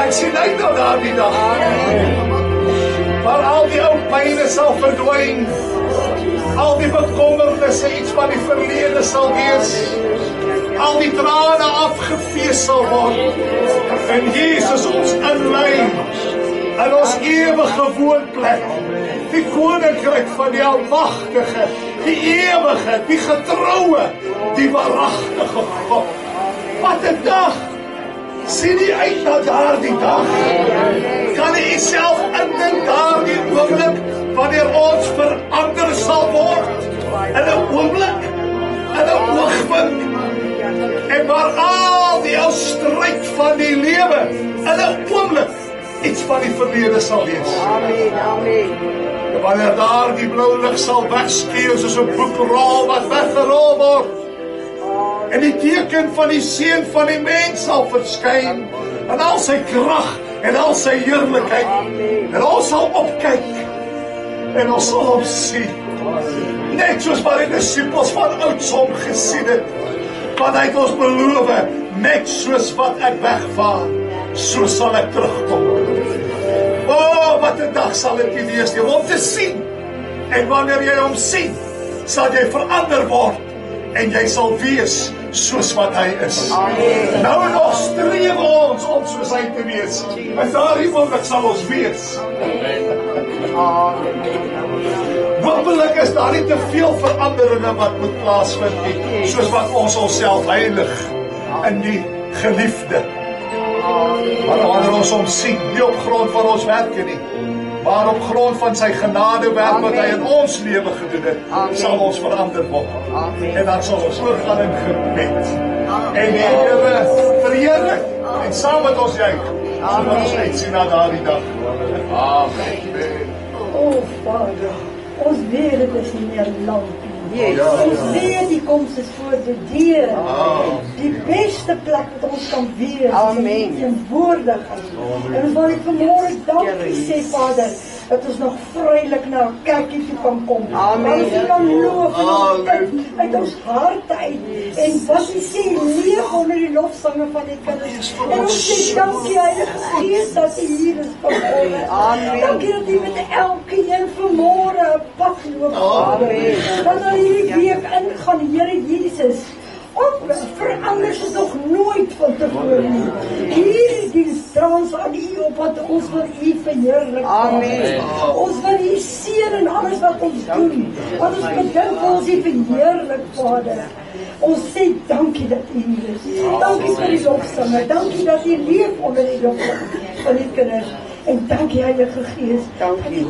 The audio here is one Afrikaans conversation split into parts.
Ek sien uit na daardie dag. Waar al die ou pyne sal verdwyn. Al die bekommernisse iets van die verlede sal wees. Al die trane afgevee sal word. En Jesus ons inlei in ons ewige woonplek. Die koninkryk van die almagtige, die ewige, die getroue, die waaragtige God. Wat 'n dag! Sien jy uit na daardie dag? Kan jy jouself indink daardie oomblik wanneer ons verander sal word? In 'n oomblik, in 'n oogwink. En waar al die ou stryd van die lewe in 'n oomblik iets van die verlede sal wees. Amen, amen. En wanneer daar die blou lig sal wegskeer soos 'n boekrol wat weggerol word. En die teken van die seun van die mens sal verskyn in al sy krag en al sy heerlikheid. En ons sal opkyk en ons sal hom sien. Net soos wat die disippels van ouds hom gesien het. Want hy het ons beloof, net soos wat ek wegvaar, so sal ek terugkom. O, wat 'n dag sal dit wees om hom te sien. En wanneer jy hom sien, sal jy verander word. En jy sal wees soos wat hy is. Amen. Nou nog streef ons om soos hy te wees. En daardie oomblik sal ons wees. Hoopelik is daar nie te veel veranderinge wat moet plaasvind nie, soos wat ons onsself heilig in die geliefde. Maar wanneer ons hom sien, nie op grond van ons werke nie, maar op grond van sy genadewerk wat hy in ons lewe gedoen het, sal ons verander word. En dan sal ons oorgaan in gebed. En die Here verheerlik en saam met ons juig, sodat ons uitsien na daardie dag. Amen. O Vader, ons weet dit is nie meer lank nie. Yes. Ons weet die koms is voor die deur. Die beste plek wat ons kan wees. Amen. Die teenwoordigheid. En ons wil net vanmôre dankie sê, Vader, dat ons nog vrylik na 'n kerkie toe kan kom. Amen. Dat ons kan loof en ons uit ons harte uit. En wat jy sê, leef onder die lofsange van die kinders. En ons sê dankie, Heilige Gees, dat U hier is vanmôre. Amen. Dankie dat U met elkeen vanmôre 'n pad loop. Amen. Dat hulle hierdie week ingaan, Here Jesus. Verander is nog nooit van tevore nie. Hierdie trans aan U op wat ons wil U verheerlik. Amen. Ons wil U seën in alles wat ons doen. Wat ons bedink ons U verheerlik, Vader. Ons sê dankie dat U hier is. Dankie vir die lofsange. Dankie dat U leef onder die lofsange van die kinders. En dankie Heilige Gees. Dankie.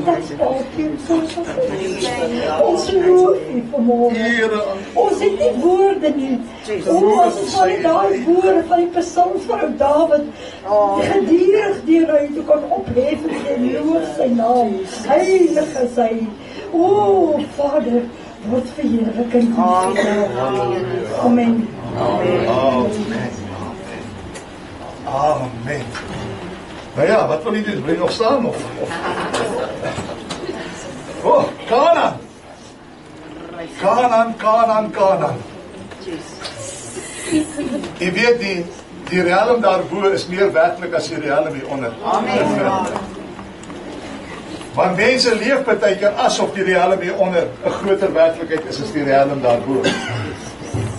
Ons loof U vanmôre. Ons het nie woorde nie. Ons is van die woorde van die psalms van ou Dawid. Gedurig deur hy toe kan ophef en loof sy naam. Heilig is hy. O Vader, word verheerlik in U. Amen. Amen. Nou ja, wat wil jy doen? Wil jy nog staan of? Oh, Kanaan. Kanaan. Jy weet die realm daarbo is meer werklik as die realm hieronder. Amen. Want mense leef partykeer asof die realm hieronder 'n groter werklikheid is as die realm daarbo.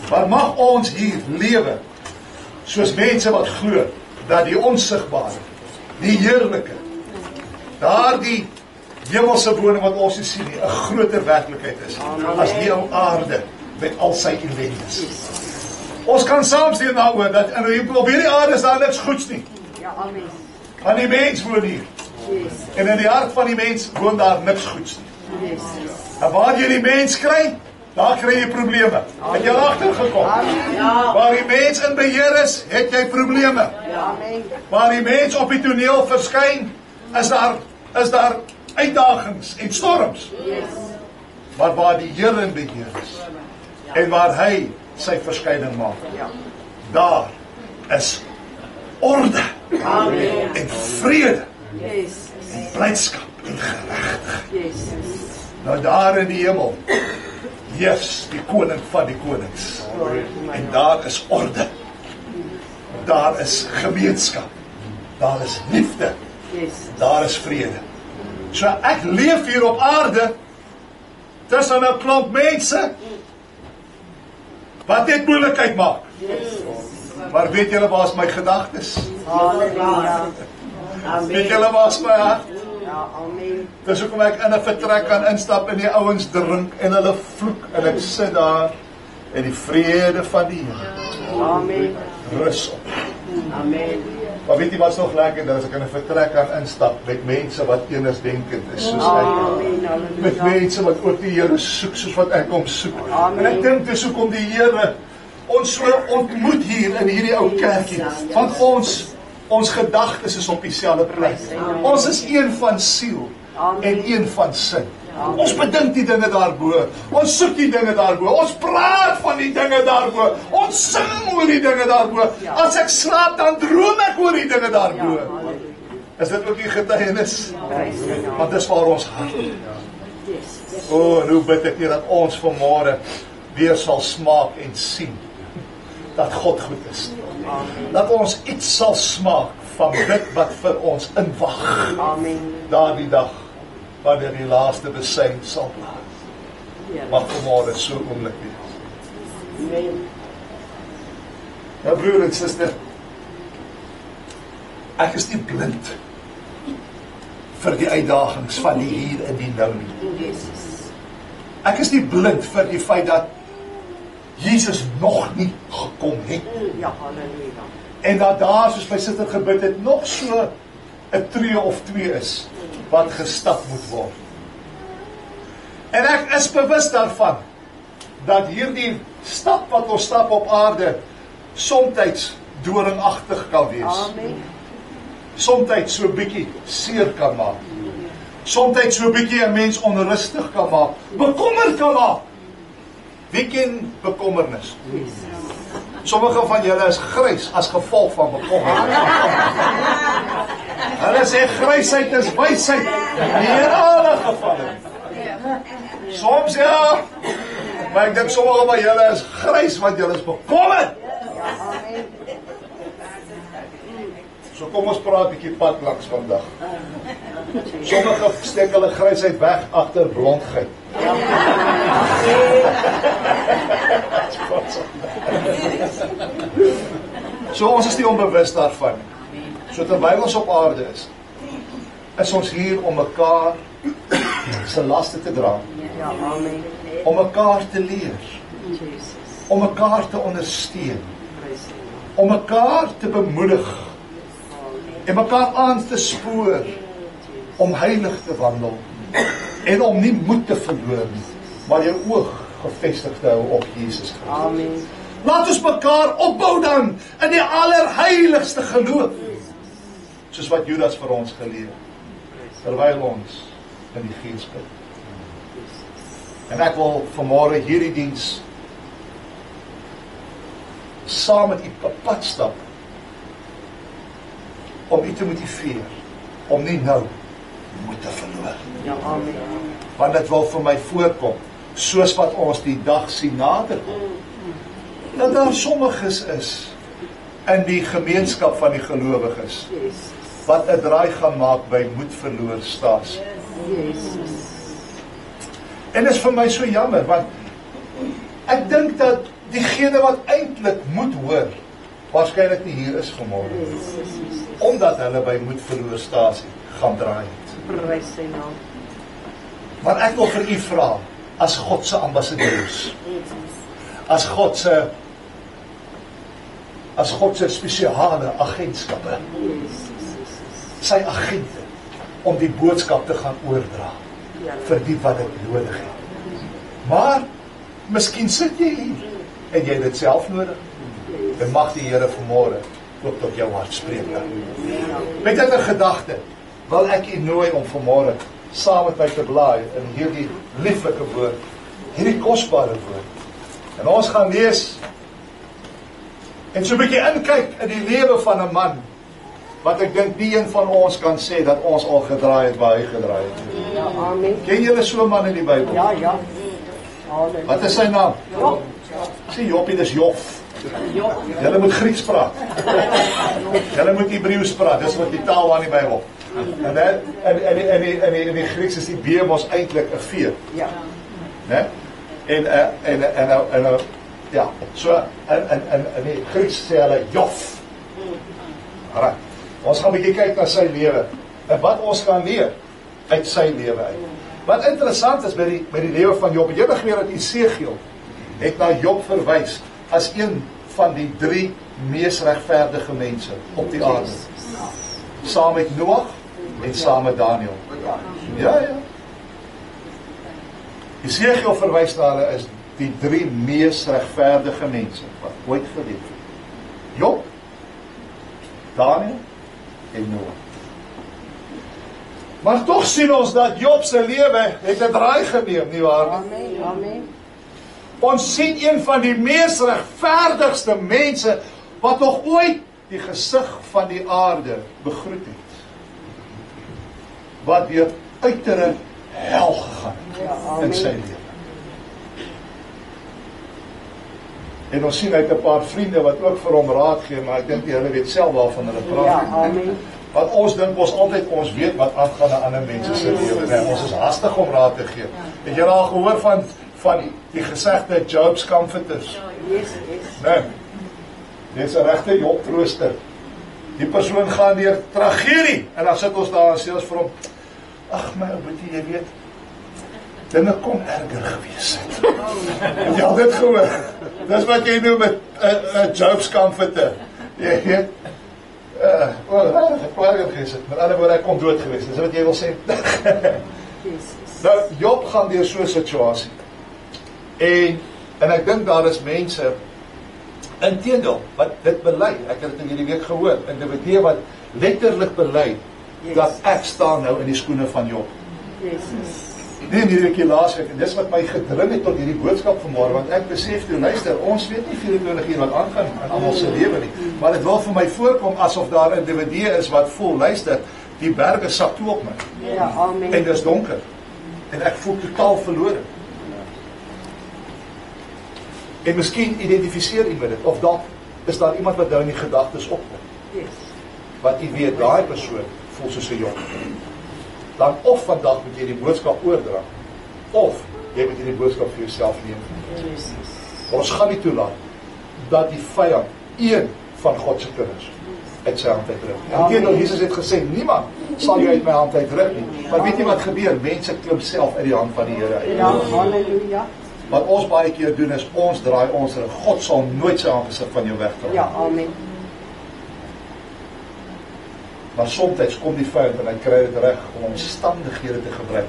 Maar mag ons hier lewe soos mense wat glo dat die onsigbare, die heerlike, daardie hemelse woning wat ons sien nie, 'n groter werklikheid is as die ou aarde met al sy ellendes. Ons kan saamstem daaroor dat op hierdie aarde is daar niks goeds nie. Ja, amen. Want die mens woon hier. En in die hart van die mens woon daar niks goeds nie. En waar jy die mens kry, daar kry jy probleme. Het jy agtergekom? Waar die mens in beheer is, het jy probleme. Waar die mens op die toneel verskyn, is daar uitdagings en storms. Maar waar die Here in beheer is en waar hy sy verskyning maak, daar is orde en vrede en blydskap en geregtigheid. Nou daar in die hemel heers die koning van die konings. En daar is orde. Daar is gemeenskap. daar is liefde, Yes. daar is vrede. So ek leef hier op aarde tussen 'n klomp mense wat net moeilikheid maak. Maar weet julle waar is my gedagtes? Halleluja. Weet Amen. julle waar is my hart? Ja, amen. Dis hoekom ek in 'n vertrek kan instap en die ouens drink en hulle vloek en ek sit daar en die vrede van die Here Amen. rus op. Amen. Maar weet jy wat nog lekker is, as ek in 'n vertrek kan instap met mense wat eensdenkend is soos ek. Amen. Met Halleluja. mense wat ook die Here soek soos wat ek hom soek. Amen. En ek dink dis hoekom die Here ons so ontmoet hier in hierdie ou kerkie. Want ons gedagtes is op dieselfde plek. Ons is een van siel en een van sin. Ons bedink die dinge daarbo. Ons soek die dinge daarbo. Ons praat van die dinge daarbo. Ons sing oor die dinge daarbo. As ek slaap, dan droom ek oor die dinge daarbo. Is dit ook die getuienis? Want dis waar ons hart. O, en hoe bid ek nie dat ons vanmôre weer sal smaak en sien dat God goed is. Dat ons iets sal smaak van dit wat vir ons inwag. Amen. Daardie dag wanneer die laaste besyn sal plaas. Mag vanmôre so oomblik wees. Amen. Ja, broer en suster, ek is nie blind vir die uitdagings van die hier en die nou nie. Ek is nie blind vir die feit dat Jesus nog nie gekom het. Ja, halleluja. En dat daar, soos my suster gebid het, nog so 'n tree of twee is wat gestap moet word. En ek is bewus daarvan dat hierdie stap wat ons stap op aarde soms doringagtig kan wees. Amen. Soms so 'n bietjie seer kan maak. Soms so 'n bietjie 'n mens onrustig kan maak, bekommerd kan maak. Wie ken bekommernis? Sommige van julle is grys as gevolg van bekommernis. Hulle sê grysheid is wysheid. Nie in alle gevalle. Soms ja, maar ek dink sommige van julle is grys want julle is bekommerd. So kom ons praat 'n bietjie pad langs vandag. Sommige steek hulle grysheid weg agter blondheid. So ons is nie onbewus daarvan. So terwyl ons op aarde is ons hier om mekaar se laste te dra, Ja, amen. om mekaar te leer, Jesus. om mekaar te ondersteun, Prys U. om mekaar te bemoedig en mekaar aan te spoor om heilig te wandel en om nie moed te verloor nie, maar jou oog gefestig te hou op Jesus Christus. Amen. Laat ons mekaar opbou dan in die allerheiligste geloof, soos wat Judas vir ons geleer, terwyl ons in die Gees bid. En ek wil vanmôre hierdie diens saam met u op pad stap om u te motiveer om nie nou moed te verloor. Ja, amen. Want dit wil vir my voorkom, soos wat ons die dag sien nader, dat daar sommiges is in die gemeenskap van die gelowiges Jesus. wat 'n draai gaan maak by moed verloor stasie. Jesus. En dit is vir my so jammer, want ek dink dat diegene wat eintlik moet hoor, waarskynlik nie hier is vanmôre, omdat hulle by moed verloor stasie gaan draai het. Prys Sy naam. Maar ek wil vir u vra, as God se ambassadeurs, as God se spesiale agentskappe, sy agente, om die boodskap te gaan oordra vir die wat dit nodig het. Maar miskien sit jy hier en jy het dit self nodig. En mag die Here vanmôre ook tot jou hart spreek. Met dit in gedagte wil ek u nooi om vanmôre saam met my te blaai in hierdie lieflike woord, hierdie kosbare woord. En ons gaan lees en so 'n bietjie inkyk in die lewe van 'n man wat ek dink nie een van ons kan sê dat ons al gedraai het waar hy gedraai het. Ja, amen. Ken julle so 'n man in die Bybel? Ja, ja. Halleluja. Wat is sy naam? Sê Joppie, dis Jof. Julle moet Grieks praat. Julle moet Hebreeus praat, dis wat die taal aan die Bybel. En die Grieks is die B mos eintlik 'n V. Ja. Né? Ja, so in die Grieks sê hulle Jof. Alright. Ons gaan 'n bietjie kyk na sy lewe en wat ons kan leer uit sy lewe uit. Wat interessant is by die lewe van Job, jy het geweet dat Esegiel het na Job verwys as een van die 3 mees regverdige mense op die aarde. Saam met Noag en saam met Daniel. Ja. Esegiel verwys na hulle as die 3 mees regverdige mense wat ooit geleef het. Job, Daniel en Noag. Maar tog sien ons dat Job se lewe het 'n draai geneem, nie waar nie? Amen. Ons sien een van die mees regverdigste mense wat nog ooit die gesig van die aarde begroet het. Wat deur uitere hel gegaan het in sy lewe. En ons sien uit 'n paar vriende wat ook vir hom raad gee, maar ek dink hulle weet self waarvan hulle praat. Ja, amen. Want ons dink ons weet wat aangaan in ander mense se lewe. Nee, ons is hastig om raad te gee. Het jy al gehoor van die gesegde Job's comforters? Yes. Nee. Dis 'n regte Job trooster. Die persoon gaan deur tragedie en dan sit ons daar en sê ons vir hom, ag my ou boetie, jy weet, dinge kon erger gewees het. Het jy al dit gehoor? Dis wat jy noem met 'n Job's comforter. Jy weet, met ander woorde, hy kon dood gewees. Dis wat jy wil sê. Nou, Job gaan deur so 'n situasie. En ek dink daar is mense inteendeel wat dit bely. Ek het dit in hierdie week gehoor. Individue wat letterlik bely dat ek staan nou in die skoene van Job. Nee, hierdie week laas ek, en dis wat my gedring het tot hierdie boodskap vanmôre, want ek besef toe, luister, ons weet nie 24 uur wat aangaan in almal se lewe nie, maar dit wil vir my voorkom asof daar individue is wat voel, luister, die berge sak toe op my. Ja, amen. En dis donker. En ek voel totaal verlore. En miskien identifiseer jy met dit, of dalk is daar iemand wat nou in die gedagtes opkom. Yes. Wat jy weet, daai persoon voel soos 'n Job. Dan of vandag moet jy die boodskap oordra, of jy moet hierdie boodskap vir jouself neem. Ons gaan nie toelaat dat die vyand een van God se kinders uit sy hand uitdruk. Inteendeel, Jesus het gesê, niemand sal jy uit my hand uitdruk nie. Maar weet jy wat gebeur? Mense klim self uit die hand van die Here uit. Ja, halleluja. Wat ons baie keer doen is, ons draai ons rug. God sal nooit sy aangesig van jou wegdraai. Ja, amen. Maar soms kom die vyand en hy kry dit reg om omstandighede te gebruik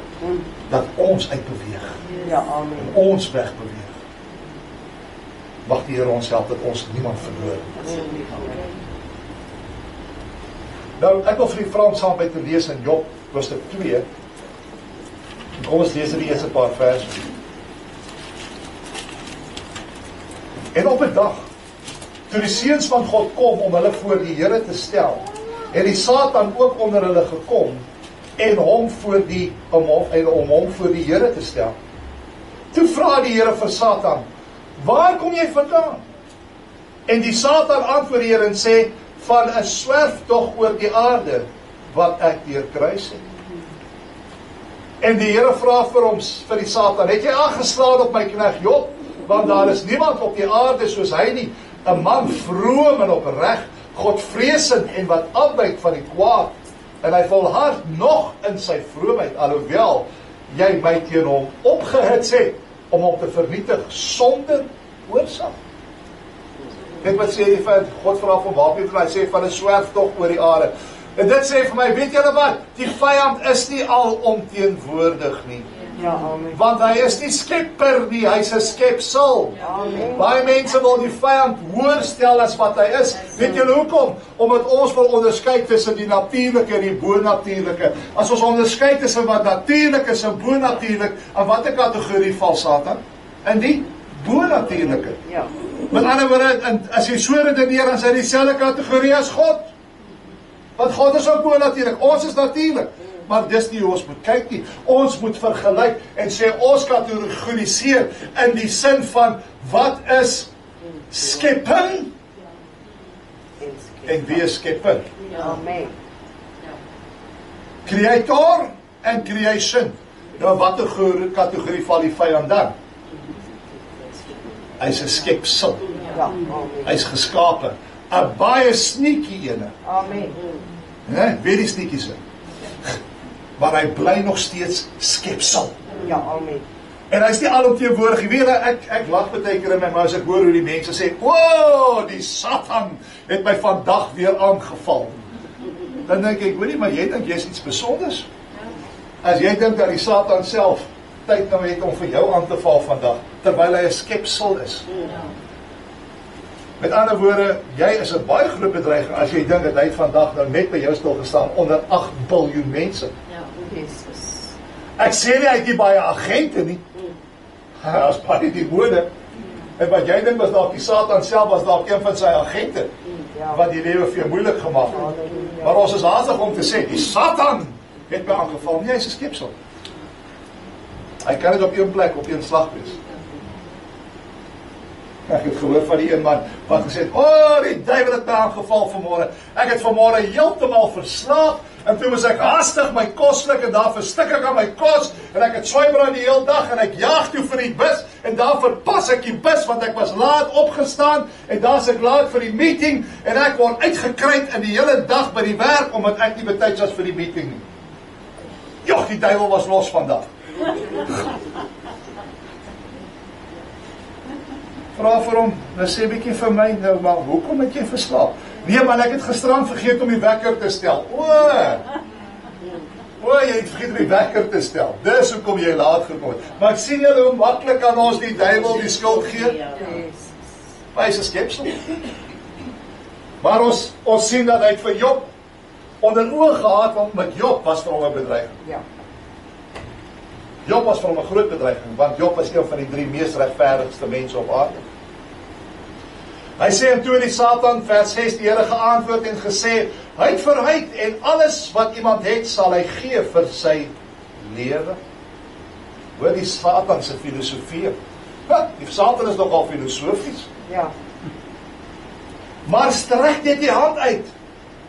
dat ons uitbeweeg. Ja, amen. En ons wegbeweeg. Mag die Here ons help dat ons niemand verloor. Nou, ek wil vir die Frans saam met te lees in Job hoofstuk 2. Kom ons lees die eerste paar verse. En op 'n dag, toe die seuns van God kom om hulle voor die Here te stel, en die Satan ook onder hulle gekom en om hom voor die Here te stel. Toe vra die Here vir Satan, waar kom jy vandaan? En die Satan antwoord die Here en sê, van 'n swerftog oor die aarde wat ek deurkruis het. En die Here vra vir die Satan, het jy aangeslaan op my knegt Job? Want daar is niemand op die aarde soos hy nie, 'n man vroom en opreg, Godvreesend en wat afwyk van die kwaad, en hy volhard nog in sy vroomheid, alhoewel jy my teen hom opgehits het om hom te vernietig sonder oorsaak. Dit wat sê die van God vra van waar hy sê van 'n swerftog oor die aarde. En dit sê vir my, weet julle wat? Die vyand is nie alomteenwoordig nie. Ja, amen. Want hy is nie skepper nie, hy's 'n skepsel. Amen. Baie mense wil die vyand hoër stel as wat hy is. Weet julle hoekom? Omdat ons wil onderskei tussen die natuurlike en die bonatuurlike. As ons onderskei tussen wat natuurlik is en bonatuurlik, aan watter kategorie val Satan? In die bonatuurlike. Ja. Met ander woorde, as jy so redeneer, dan is hy dieselfde kategorie as God. Want God is ook bonatuurlik, ons is natuurlik. Maar dis nie hoe ons moet kyk nie. Ons moet vergelyk en sê ons kategoriseer in die sin van wat is skepping en weer skepping. Amen. Creator en creation. Nou watter kategorie val die vyand dan? Hy's 'n skepsel. Ja, amen. Hy's geskape. 'n baie sneaky ene. Amen. Weet die sneaky se. Maar hy bly nog steeds skepsel. Ja, amen. En hy's nie alomteenwoordig. Jy weet, ek lag baie keer in my mou as ek hoor hoe die mense sê, "O, die Satan het my vandag weer aangeval." Dan dink ek, hoorie, maar jy dink jy's iets besonders. As jy dink dat die Satan self tyd nou het om vir jou aan te val vandag, terwyl hy 'n skepsel is. Met ander woorde, jy is 'n baie groot bedreiging as jy dink dat hy vandag nou net by jou stil gestaan onder 8 biljoen mense. Jesus. Ek sê nie hy het nie baie agente nie. As baie die woorde. En wat jy dink was dalk die Satan self, was dalk een van sy agente wat die lewe vir jou moeilik gemaak het. Maar ons is haastig om te sê, die Satan het my aangeval. Nee, hy is 'n skepsel. Hy kan dit op een plek, op een slag wees. Ek het gehoor van die een man wat gesê het, "O, die duiwel het my aangeval vanmôre. Ek het vanmôre heeltemal verslaap en toe was ek haastig my kos sluk en daar verstik ek aan my kos en ek het swybraai die hele dag en ek jaag toe vir die bus en daar verpas ek die bus want ek was laat opgestaan en daar's ek laat vir die meeting en ek word uitgekruid in die hele dag by die werk omdat ek nie betyds was vir die meeting nie." Joh, die duiwel was los vandag. Vra vir hom, nou sê bietjie vir my, nou maar, hoekom het jy verslaap? Nee man, ek het gisterand vergeet om die wekker te stel. O, jy het vergeet om die wekker te stel. Dis hoekom jy laat gekom het. Maar ek sien julle hoe maklik aan ons die duiwel die skuld gee. Maar hy is 'n skepsel. Maar ons sien dat hy het vir Job onder oë gehad, want met Job was vir hom 'n bedreiging. Ja. Job was vir hom 'n groot bedreiging, want Job was een van die 3 mees regverdigste mense op aarde. Hy sê en toe die Satan, vers 6, die Here geantwoord en gesê, huid vir huid en alles wat iemand het, sal hy gee vir sy lewe. Hoor die Satan se filosofie. Die Satan is nogal filosofies. Ja. Maar strek net die hand uit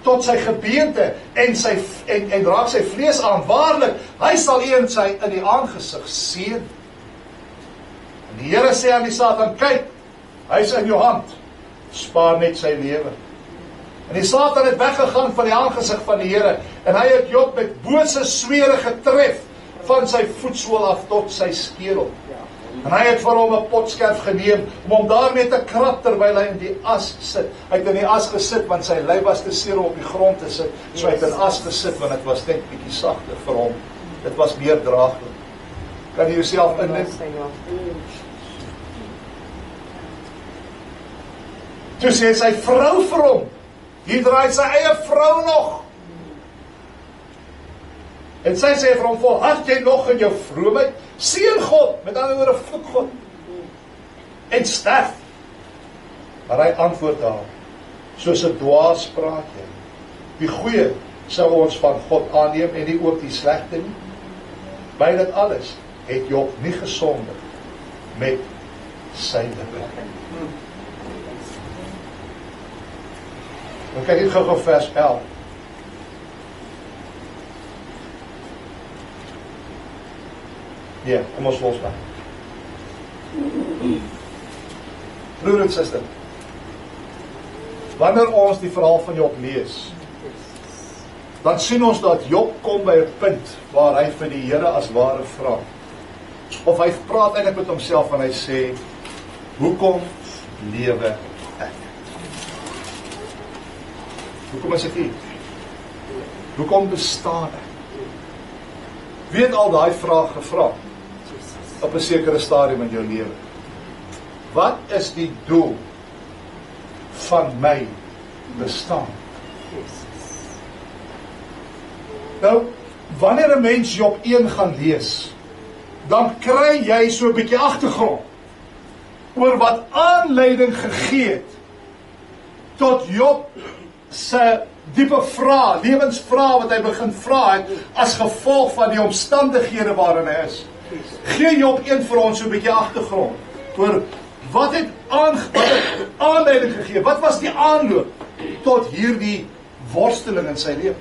tot sy gebeente en raak sy vlees aan. Waarlik, hy sal u in die aangesig sien. En die Here sê aan die Satan, kyk, hy is in jou hand. Spaar net sy lewe. En die Satan het weggegaan van die aangesig van die Here en hy het Job met bose swere getref van sy voetsool af tot sy skedel. En hy het vir hom 'n potskerf geneem om hom daarmee te krap terwyl hy in die as sit. Hy het in die as gesit want sy lyf was te seer om op die grond te sit. So hy het in as gesit want dit was net bietjie sagter vir hom. Dit was meer draaglik. Kan jy jouself indink? Toe sê sy vrou vir hom, hier draai sy eie vrou nog. En sy sê vir hom, volhard jy nog in jou vroomheid? Seën God, met ander woorde vloek God. En sterf. Maar hy antwoord haar, soos 'n dwaas praat jy. Die goeie sou ons van God aanneem en nie ook die slegte nie. By dit alles het Job nie gesondig met sy lippe. Dan kyk ek gou vers 11. Ja, kom ons los maar. Broer en suster, wanneer ons die verhaal van Job lees, dan sien ons dat Job kom by 'n punt waar hy vir die Here as ware vra. Of hy praat eintlik met homself en hy sê, hoekom lewe ek? Hoekom is ek hier? Hoekom bestaan ek? Wie het al daai vraag gevra? Op 'n sekere stadium in jou lewe. Wat is die doel van my bestaan? Nou, wanneer 'n mens Job 1 gaan lees, dan kry jy so 'n bietjie agtergrond oor wat aanleiding gegee het tot Job se diepe vrae, lewensvrae wat hy begin vra het as gevolg van die omstandighede waarin hy is. Gee Job 1 vir ons so 'n bietjie agtergrond oor Wat het aanleiding gegee? Wat was die aanloop tot hierdie worsteling in sy lewe?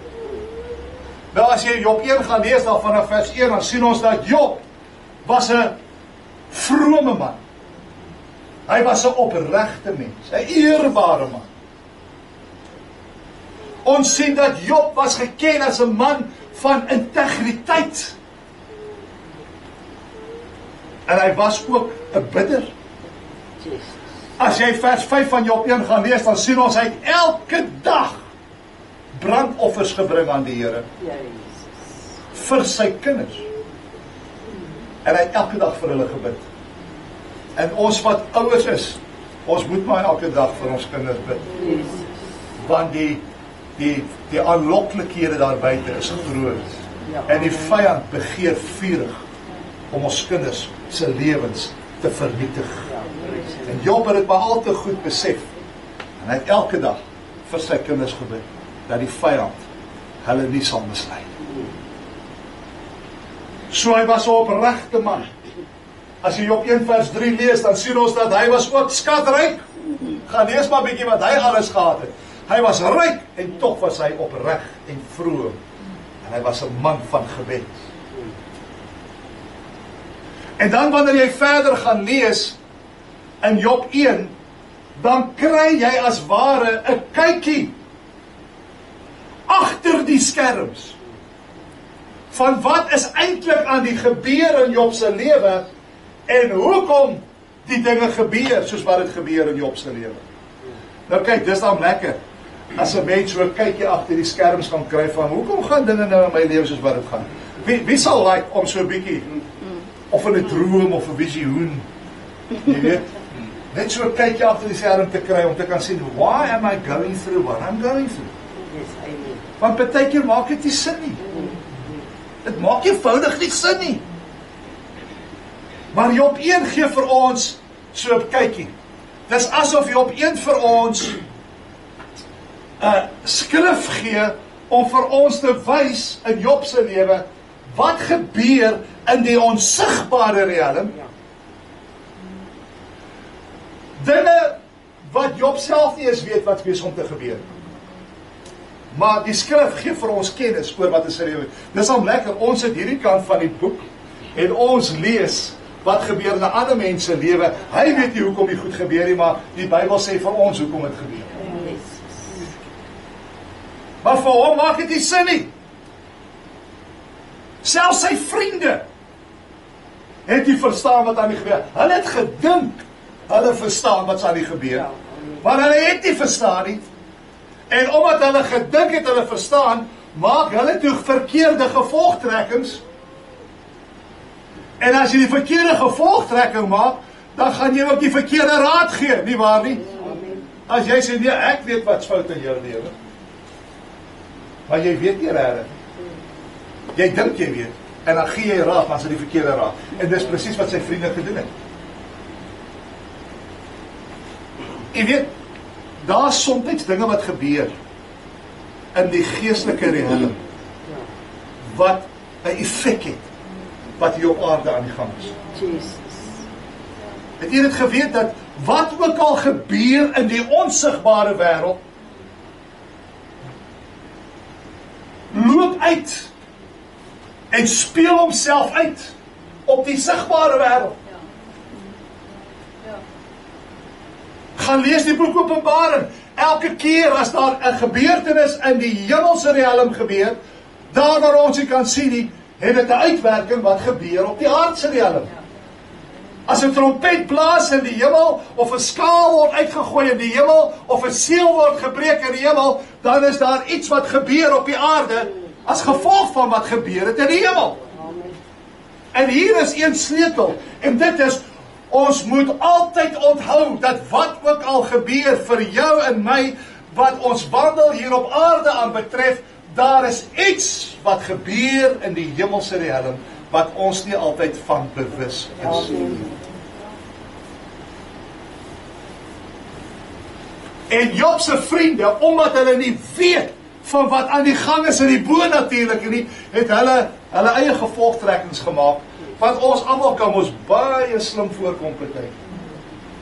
Wel, as jy Job 1 gaan lees, dan vanaf vers 1, dan sien ons dat Job was 'n vrome man. Hy was 'n opregte mens, 'n eerbare man. Ons sien dat Job was geken as 'n man van integriteit. En hy was ook 'n bidder. As jy vers 5 van Job 1 gaan lees, dan sien ons hy het elke dag brandoffers gebring aan die Here vir sy kinders. En hy het elke dag vir hulle gebid. En ons wat ouers is, ons moet maar elke dag vir ons kinders bid. Want die aanloklikhede daar buite is groot. En die vyand begeer vurig om ons kinders se lewens te vernietig. En Job het dit maar al te goed besef. En hy het elke dag vir sy kinders gebid, dat die vyand hulle nie sal mislei. So hy was 'n opregte man. As jy Job 1 vers 3 lees, dan sien ons dat hy was ook skatryk. Gaan lees maar bietjie wat hy alles gehad het. Hy was ryk en tog was hy opreg en vroom. En hy was 'n man van gebed. En dan wanneer jy verder gaan lees in Job 1, dan kry jy as ware 'n kykie agter die skerms van wat is eintlik aan die gebeur in Job se lewe en hoekom die dinge gebeur soos wat dit gebeur in Job se lewe. Nou kyk, dis dan lekker as 'n mens so 'n kykie agter die skerms kan kry van hoekom gaan dinge nou in my lewe soos wat dit gaan. Wie sal like om so 'n bietjie of in 'n droom of 'n visioen, jy weet, net so 'n kykie agter die skerm te kry om te kan sien, why am I going through what I'm going through? Want partykeer maak dit nie sin nie. Dit maak eenvoudig nie sin nie. Maar Job 1 gee vir ons so 'n kykie. Dis asof Job 1 vir ons 'n skrif gee om vir ons te wys in Job se lewe wat gebeur in die onsigbare riem. Dinge wat Job self nie eens weet wat besig om te gebeur. Maar die skrif gee vir ons kennis oor wat is lewe. Dis al lekker, ons sit hierdie kant van die boek en ons lees wat gebeur in 'n ander mens se lewe. Hy weet nie hoekom dit goed gebeur nie, maar die Bybel sê vir ons hoekom dit gebeur. Maar vir hom maak dit nie sin nie. Selfs sy vriende het nie verstaan wat aan die gebeur. Hulle het gedink hulle verstaan wat aan die gebeur. Maar hulle het nie verstaan nie. En omdat hulle gedink het hulle verstaan, maak hulle toe verkeerde gevolgtrekkings. En as jy die verkeerde gevolgtrekking maak, dan gaan jy ook die verkeerde raad gee, nie waar nie? As jy sê, nee, ek weet wat's fout in jou lewe. Maar jy weet nie regtig. Jy dink jy weet. En dan gee jy raad, maar as dit die verkeerde raad. En dis presies wat sy vriende gedoen het. Jy weet, daar is soms dinge wat gebeur in die geestelike riem wat 'n effek het wat hier op aarde aan die gang is. Het jy dit geweet dat wat ook al gebeur in die onsigbare wêreld loop uit en speel homself uit op die sigbare wêreld. Gaan lees die boek Openbaring. Elke keer as daar 'n gebeurtenis in die hemelse riem gebeur, daar waar ons nie kan sien nie, het dit 'n uitwerking wat gebeur op die aardse riem. As 'n trompet blaas in die hemel, of 'n skaal word uitgegooi in die hemel, of 'n seël word gebreek in die hemel, dan is daar iets wat gebeur op die aarde as gevolg van wat gebeur het in die hemel. En hier is een sleutel, en dit is, ons moet altyd onthou dat wat ook al gebeur vir jou en my, wat ons wandel hier op aarde aan betref, daar is iets wat gebeur in die hemelse riem, wat ons nie altyd van bewus is. En Job se vriende, omdat hulle nie weet van wat aan die gang is in die bonatuurlike nie, het hulle eie gevolgtrekkings gemaak, want ons almal kan ons baie slim voorkom party.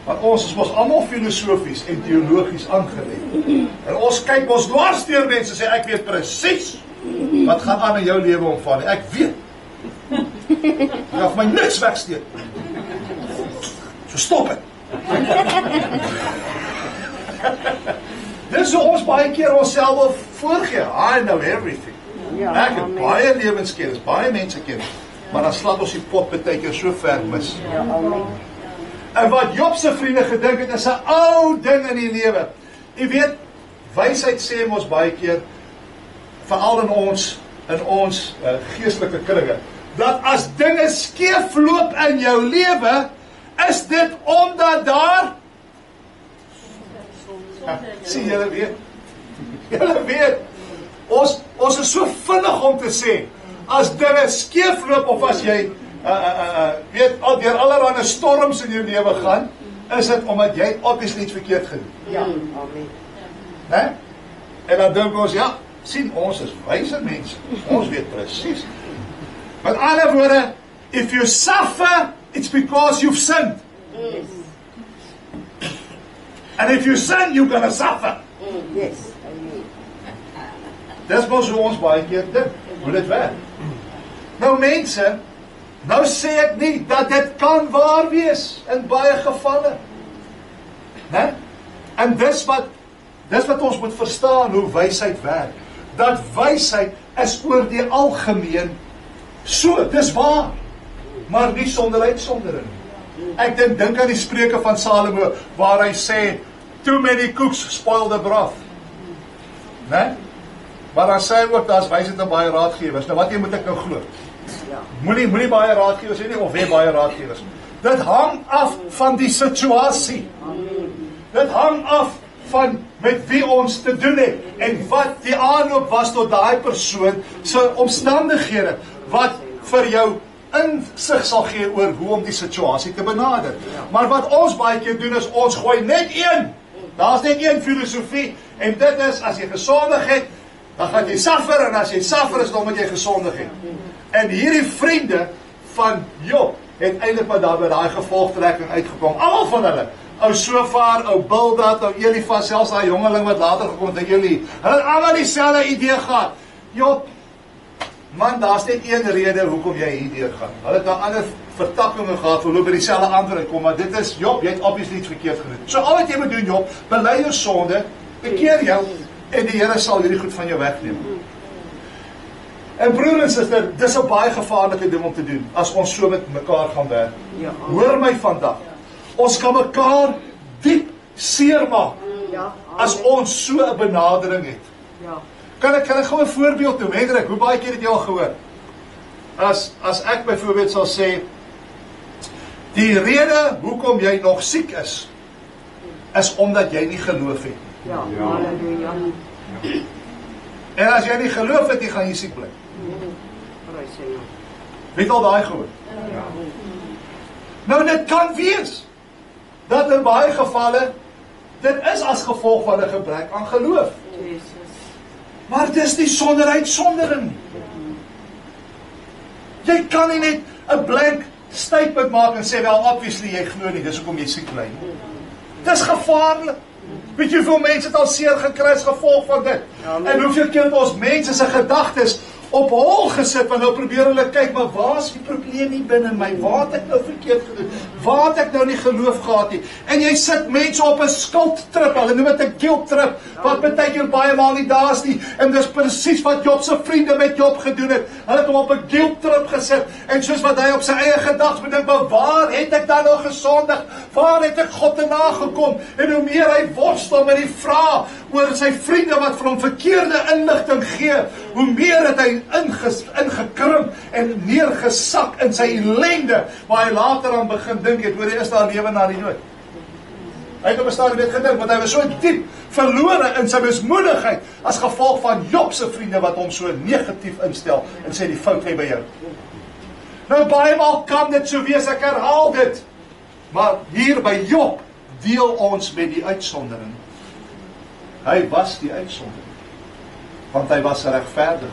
Want ons is mos almal filosofies en teologies aangelê. En ons kyk ons dwars deur mense sê ek weet presies wat gaan aan in jou lewe omvang. Ek weet. Jy gaan vir my niks wegsteek. So stop het. Dis so ons baie keer onsself wil voorgee. I know everything. Ek het baie lewenskennis, baie mensekennis. Maar dan slaat ons die pot baie keer so ver mis. En wat Job se vriende gedink het is 'n ou ding in die lewe. Jy weet, wysheid sê ons baie keer, veral in ons geestelike kringe, dat as dinge skeef loop in jou lewe, is dit omdat daar sien julle weet. Julle weet. Ons is so vinnig om te sê, as dinge skeef loop of as jy weet al deur allerlei storms in jou lewe gaan, is dit omdat jy obviously iets verkeerd gedoen. Ja, amen. Né? En dan dink ons, ja, sien ons is wyse mense. Ons weet presies. Met ander woorde, if you suffer, it's because you've sinned. Yes. And if you sin, you're gonna suffer. Yes. Amen. Dis mos hoe ons baie keer dink, hoe dit werk. Nou mense, nou sê ek nie dat dit kan waar wees in baie gevalle. Né? En dis wat ons moet verstaan hoe wysheid werk. Dat wysheid is oor die algemeen so, dis waar, maar nie sonder uitsondering. Ek dink aan die Spreuke van Salomo waar hy sê, too many cooks spoil the broth. Né? Maar dan sê hy ook, daar's wysheid en baie raadgewers. Nou wat moet ek nou glo? Moenie baie raadgewers hê nie, of hê baie raadgewers. Dit hang af van die situasie. Dit hang af van met wie ons te doen het, en wat die aanloop was tot daai persoon se omstandighede, wat vir jou insig sal gee oor hoe om die situasie te benader. Maar wat ons baie keer doen is, ons gooi net een. Daar's net een filosofie, en dit is, as jy gesondig het, dan gaan jy suffer, en as jy suffer is, dan moet jy gesondig het. En hierdie vriende van Job, het eintlik maar daar by daai gevolgtrekking uitgekom. Almal van hulle, ou Sofar, ou Bildad, ou Elifas, selfs daai jongeling wat later gekom het, hulle het almal dieselfde idee gehad. Job, man, daar's net een rede hoekom jy hierdeur gaan. Hulle het nou ander vertakkings gehad, hoe by dieselfde antwoord kom, maar dit is, Job, jy het obviously iets verkeerd gedoen. So al wat jy moet doen, Job, bely jou sonde, bekeer jou, en die Here sal hierdie goed van jou wegneem. En broer en suster, dis 'n baie gevaarlike ding om te doen, as ons so met mekaar gaan werk. Hoor my vandag, ons kan mekaar diep seermaak, as ons so 'n benadering het. Kan ek gou 'n voorbeeld doen, Hendrik, hoe baie keer het jy al gehoor? As ek byvoorbeeld sal sê, die rede hoekom jy nog siek is omdat jy nie geloof het. Ja, halleluja. En as jy nie geloof het, jy gaan jy siek bly. Weet al daai gehoor? Nou dit kan wees, dat in baie gevalle, dit is as gevolg van 'n gebrek aan geloof. Maar dis nie sonder uitsondering nie. Jy kan nie net 'n blank statement maak en sê, wel, obviously jy glo nie, dis hoekom jy siek bly nie. Dis gevaarlik. Weet jy hoeveel mense het al seer gekry as gevolg van dit? En hoeveel keer het ons mense se gedagtes op hol gesit, want nou probeer hulle kyk, maar waar is die probleem nie binne my? Waar het ek nou verkeerd gedoen? Waar het ek nou nie geloof gehad nie? En jy sit mense op 'n skuldtrip, hulle noem dit 'n guilt trip, wat baie keer baie maal nie daar's nie, en dis presies wat Job se vriende met Job gedoen het. Hulle het hom op 'n guilt trip gesit, en soos wat hy op sy eie gedagtes bedink, maar waar het ek dan nou gesondig? Waar het ek God te nagekom? En hoe meer hy worstel met die vraag oor sy vriende wat vir hom verkeerde inligting gee, hoe meer het hy ingekrimp en neergesak in sy ellende, waar hy later aan begin dink het, hoor, is daar lewe na die dood. Hy het op 'n stadium dit gedink, want hy was so diep verlore in sy mismoedigheid, as gevolg van Job se vriende wat hom so negatief instel, en sê die fout lê by jou. Nou baie maal kan dit so wees, ek herhaal dit, maar hier by Job deel ons met die uitsondering. Hy was die uitsondering, want hy was regverdig.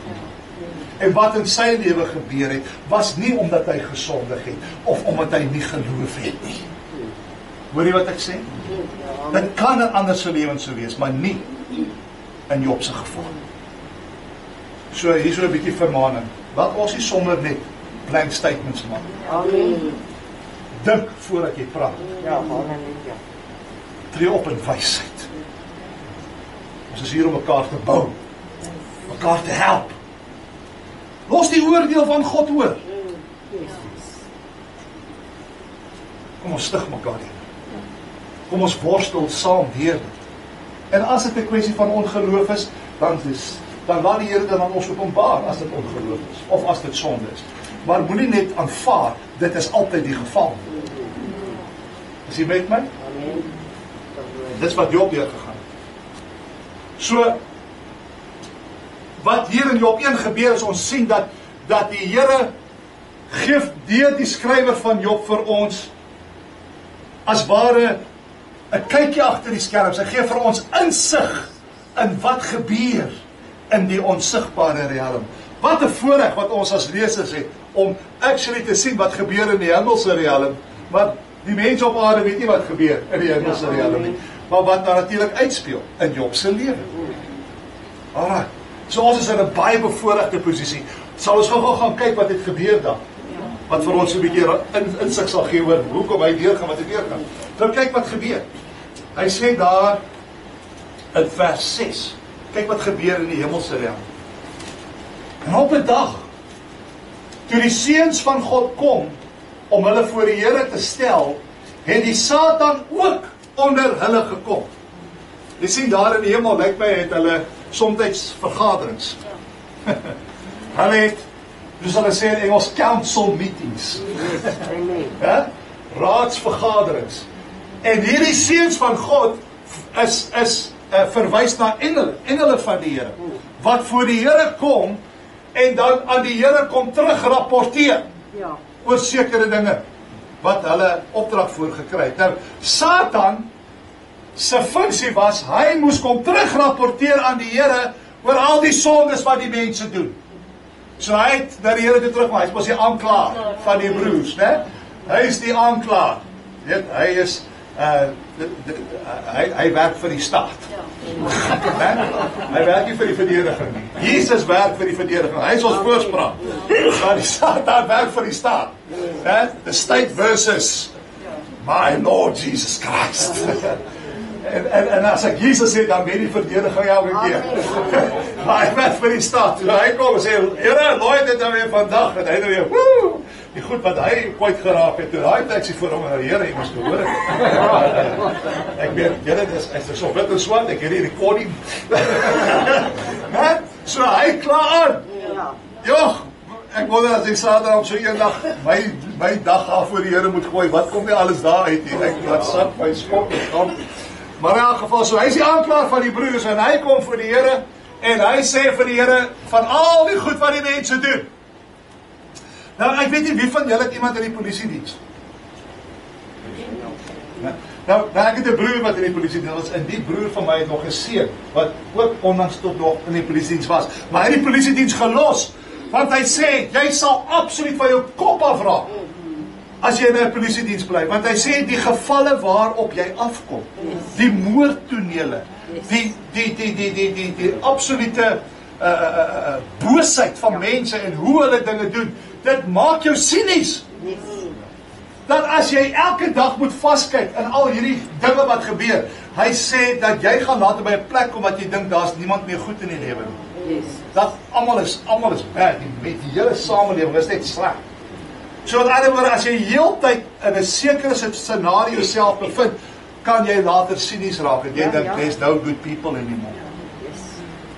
En wat in sy lewe gebeur het, was nie omdat hy gesondig het, of omdat hy nie geloof het nie. Hoor jy wat ek sê? Dit kan 'n ander se lewens sou wees, maar nie in Job se geval. So hier so 'n bietjie vermaaning. Laat ons nie sommer net blank statements maak. Amen. Dink voordat jy praat. Ja, halleluja. Tree op in wysheid. Ons is hier om mekaar te bou, mekaar te help. Los die oordeel van God hoor. Kom ons stig mekaar hier. Kom ons worstel saam weer. En as dit 'n kwessie van ongeloof is, dan laat die Here dit aan ons openbaar as dit ongeloof is, of as dit sonde is. Maar moenie net aanvaar, dit is altyd die geval. Is jy met my? Amen. Dis wat Job deurgegaan het. So, wat hier in Job 1 gebeur is, ons sien dat die Here geef deur die skrywer van Job vir ons, as ware, 'n kykie agter die skerms. Hy gee vir ons insig in wat gebeur in die onsigbare riem. Wat 'n voorreg wat ons as lesers het, om actually te sien wat gebeur in die hemelse riem, maar die mense op aarde weet nie wat gebeur in die hemelse riem nie, maar wat daar natuurlik uitspeel in Job se lewe. Alright, so ons is in 'n baie bevoorregte posisie. Sal ons gou gaan kyk wat het gebeur daar, wat vir ons 'n bietjie insig sal gee oor hoekom hy deurgaan wat hy deurgaan. Nou kyk wat gebeur. Hy sê daar in vers 6, kyk wat gebeur in die hemelse riem. En op 'n dag, toe die seuns van God kom om hulle voor die Here te stel, het die Satan ook onder hulle gekom. Jy sien daar in die hemel, lyk my, het hulle soms vergaderings. Hulle het, soos hulle sê in Engels, council meetings. Ja? Raadsvergaderings. En hierdie seuns van God is verwys na engele van die Here, wat voor die Here kom en dan aan die Here kom terugrapporteer oor sekere dinge wat hulle opdrag voor gekry het. Nou, Satan se funksie was, hy moes kom terugrapporteer aan die Here oor al die sondes wat die mense doen. So hy het na die Here toe terug, maar hy is die aanklaer van die broers, né? Hy is die aanklaer. Weet, hy is hy werk vir die staat. Hy werk nie vir die verdediger nie. Jesus werk vir die verdediger. Hy is ons voorspraak. Maar die Satan werk vir die staat. The state versus my Lord Jesus Christ. En as ek Jesus sê, dan weet die verdediger elke keer. Maar hy werk vir die staat. So hy kom en sê, Here, nooit dit nou weer vandag, en hy nou weer, woe! Die goed wat hy kwyt geraak het, toe daai taxi voor hom, Here, jy moes gehoor het. Ek weet, julle, is so wit en swart, ek het die recording. So hy klaar aan. Joch, ek wonder as ek Saterdag op so een dag, my dag af voor die Here moet gooi, wat kom nie alles daar uit nie? Ek laat sak my skop en kom. Maar in elk geval, so hy is die aanklaer van die broers, en hy kom voor die Here, en hy sê vir die Here, van al die goed wat die mense doen. Nou, ek weet nie wie van julle het iemand in die politiediens. Nou, ek het 'n broer wat in die politiediens was, en die broer van my het nog 'n seun, wat ook onlangs tot nog in die politiediens was. Maar hy het die politiediens gelos, want hy sê, jy sal absoluut van jou kop afraak, as jy in 'n politiediens bly. Want hy sê, die gevalle waarop jy afkom, die moordtonele, die absolute boosheid van mense en hoe hulle dinge doen, dit maak jou sinies. Dat as jy elke dag moet vaskyk in al hierdie dinge wat gebeur, hy sê dat jy gaan later by 'n plek kom wat jy dink daar's niemand meer goed in die lewe nie. Dat almal is bad, die hele samelewing is net sleg. So met ander woorde, as jy heeltyd in 'n sekere scenario self bevind, kan jy later sinies raak en jy dink there's no good people anymore.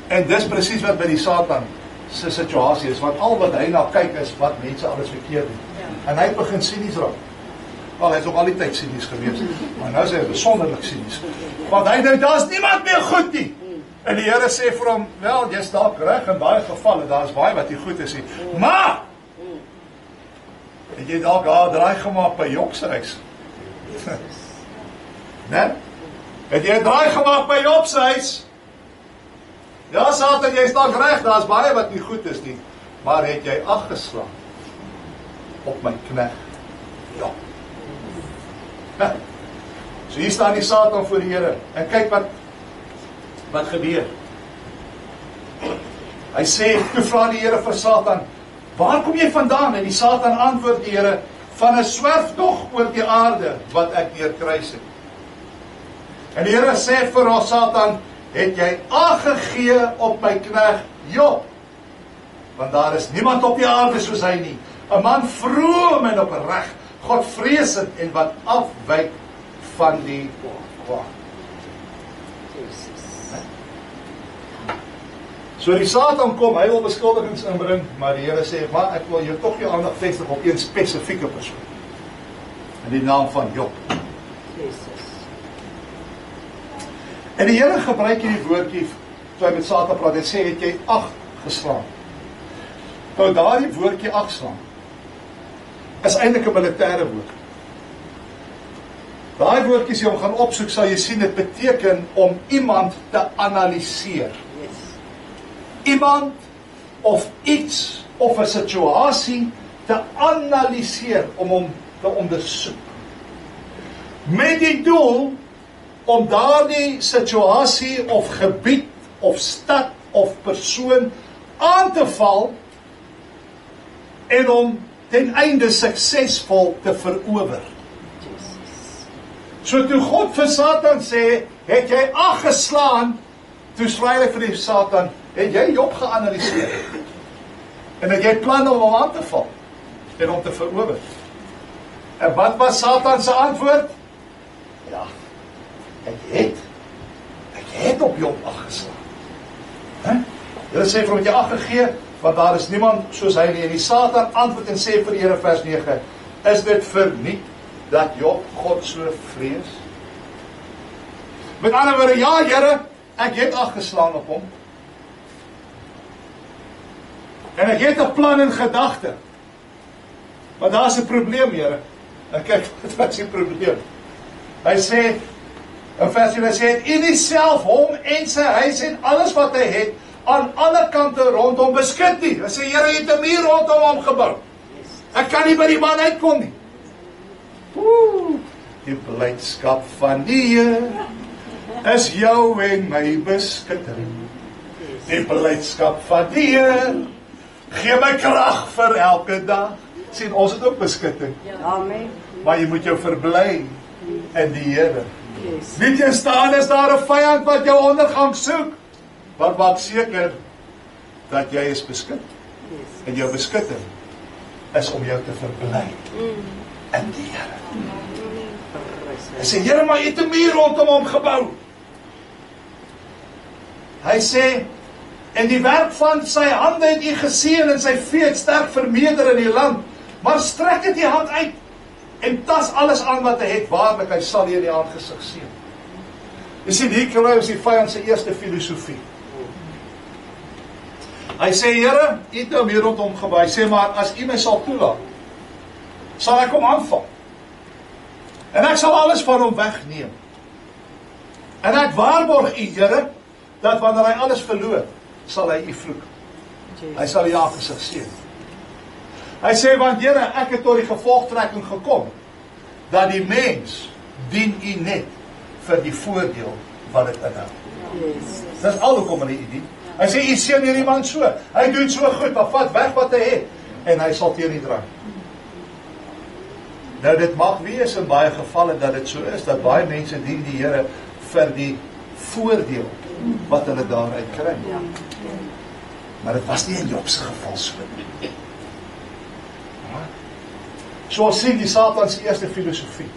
En dis presies wat by die Satan se situasie is, want al wat hy na kyk is wat mense alles verkeerd doen. En hy begin sinies raak. Wel, hy is ook al die tyd sinies gewees, maar nou is hy besonderlik sinies. Want hy dink, daar's niemand meer goed nie. En die Here sê vir hom, wel, jy's dalk reg in baie gevalle, daar's baie wat nie goed is nie. Maar het jy dalk draai gemaak by Job se huis? Né? Het jy draai gemaak by Job se huis? Ja, Satan, jy is dalk reg, daar's baie wat nie goed is nie. Maar het jy aggeslaan op my knegt? Ja. So hier staan die Satan voor die Here, en kyk wat gebeur. Hy sê, toe vra die Here vir Satan, waar kom jy vandaan? En die Satan antwoord die Here, van 'n swerftog oor die aarde, wat ek deurkruis het. En die Here sê vir ons, Satan, het jy ag gegee op my knegt Job? Want daar is niemand op die aarde soos hy nie. 'n man vroom en opreg, Godvreesend en wat afwyk van die kwaad. So die Satan kom, hy wil beskuldigings inbring, maar die Here sê, maar ek wil jou tog jou aandag vestig op een spesifieke persoon. In die naam van Job. En die Here gebruik hierdie woordjie, toe hy met Satan praat, hy sê, het jy ag geslaan. Nou daardie woordjie ag slaan, is eintlik 'n militêre woord. Daai woordjie, as jy hom gaan opsoek, sal jy sien, dit beteken om iemand te analiseer. Iemand of iets of 'n situasie te analiseer, om hom te ondersoek. Met die doel om daardie situasie of gebied of stad of persoon aan te val en om ten einde suksesvol te verower. So toe God vir Satan sê, het jy ag geslaan, toe skryf hy vir die Satan, het jy Job geanalyseer? En het jy plan om hom aan te val en om te verower? En wat was Satan se antwoord? Ja, ek het op Job ag geslaan. Hulle sê vir hom, het jy ag gegee, want daar is niemand soos hy nie. En die Satan antwoord en sê vir die Here vers 9, is dit verniet dat Job God so vrees? Met ander woorde, ja Here, ek het ag geslaan op hom. En ek het 'n plan in gedagte. Maar daar is 'n probleem, Here. En kyk, wat is die probleem? Hy sê, in vers 10, hy sê, en nie self hom en sy huis en alles wat hy het, aan alle kante rondom beskut nie. Hy sê, Here, jy het 'n muur rondom hom gebou. Ek kan nie by die man uitkom nie. Die blydskap van die Here is jou en my beskutting. Die blydskap van die Here gee my krag vir elke dag. Sien, ons het ook beskutting. Amen. Maar jy moet jou verbly in die Here. Weet jy, staan is daar 'n vyand wat jou ondergang soek. Wat maak seker dat jy is beskut. En jou beskutting is om jou te verbly in die Here. Hy sê, Here, maar jy het 'n muur rondom hom gebou. Hy sê, en die werk van sy hande het u geseën en sy vee het sterk vermeerder in die land. Maar strek dit die hand uit en tas alles aan wat hy het, waarlik hy sal hier in die aangesig seën. Jy sien, hier kry ons die vyand se eerste filosofie. Hy sê, Here, u het nou meer rondom gebou. Hy sê, maar as u my sal toelaat, sal ek hom aanval. En ek sal alles van hom wegneem. En ek waarborg u, Here, dat wanneer hy alles verloor, sal hy u vloek. Hy sal u aangesig seën. Hy sê, want Here, ek het tot die gevolgtrekking gekom, dat die mens dien u net vir die voordeel wat dit inhou. Dis al hoekom hy u dien. Hy sê, u seën hierdie man so, hy doen so goed, maar vat weg wat hy het, en hy sal teen u draai. Nou dit mag wees in baie gevalle dat dit so is, dat baie mense dien die Here vir die voordeel wat hulle daaruit kry. Maar dit was nie in Job se geval so. So ons sien die Satan se eerste filosofie.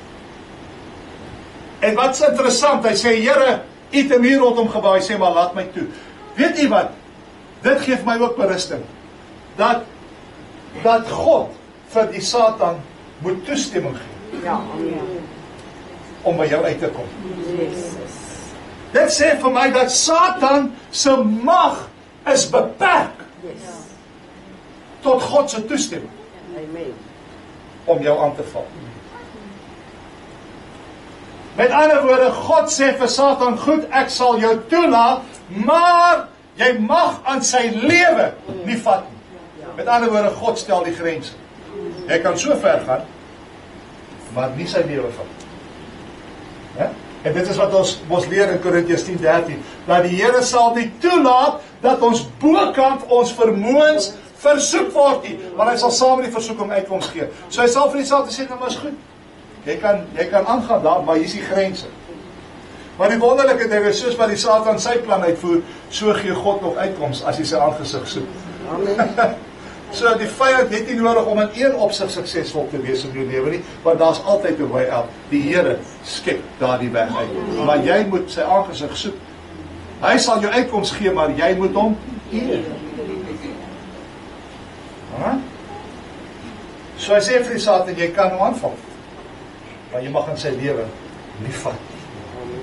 En wat is interessant, hy sê, Here, u het 'n muur rondom gebou, hy sê, maar laat my toe. Weet u wat? Dit geef my ook berusting. Dat God vir die Satan moet toestemming gee. Om by jou uit te kom. Dit sê vir my dat Satan se mag is beperk. Tot God se toestemming. Om jou aan te val. Met ander woorde, God sê vir Satan, goed, ek sal jou toelaat, maar jy mag aan sy lewe nie vat nie. Met ander woorde, God stel die grense. Hy kan so ver gaan, maar nie sy lewe vat. En dit is wat ons leer in Korintiërs 10:13, dat die Here sal nie toelaat dat ons bokant ons vermoëns versoek word nie, maar hy sal saam met die versoeking uitkoms gee. So hy sal vir die Satan sê, nou maar is goed. Jy kan aangaan daar, maar hier is die grense. Maar die wonderlike ding is, soos wat die Satan sy plan uitvoer, so gee God nog uitkoms as hy sy aangesig soek. Amen. So die vyand het nie nodig om in een opsig suksesvol te wees in jou lewe nie, want daar's altyd 'n way out. Die Here skep daardie weg uit. Maar jy moet sy aangesig soek. Hy sal jou uitkoms gee, maar jy moet hom eer. So hy sê vir die Satan, jy kan hom aanval, maar jy mag in sy lewe nie vat nie.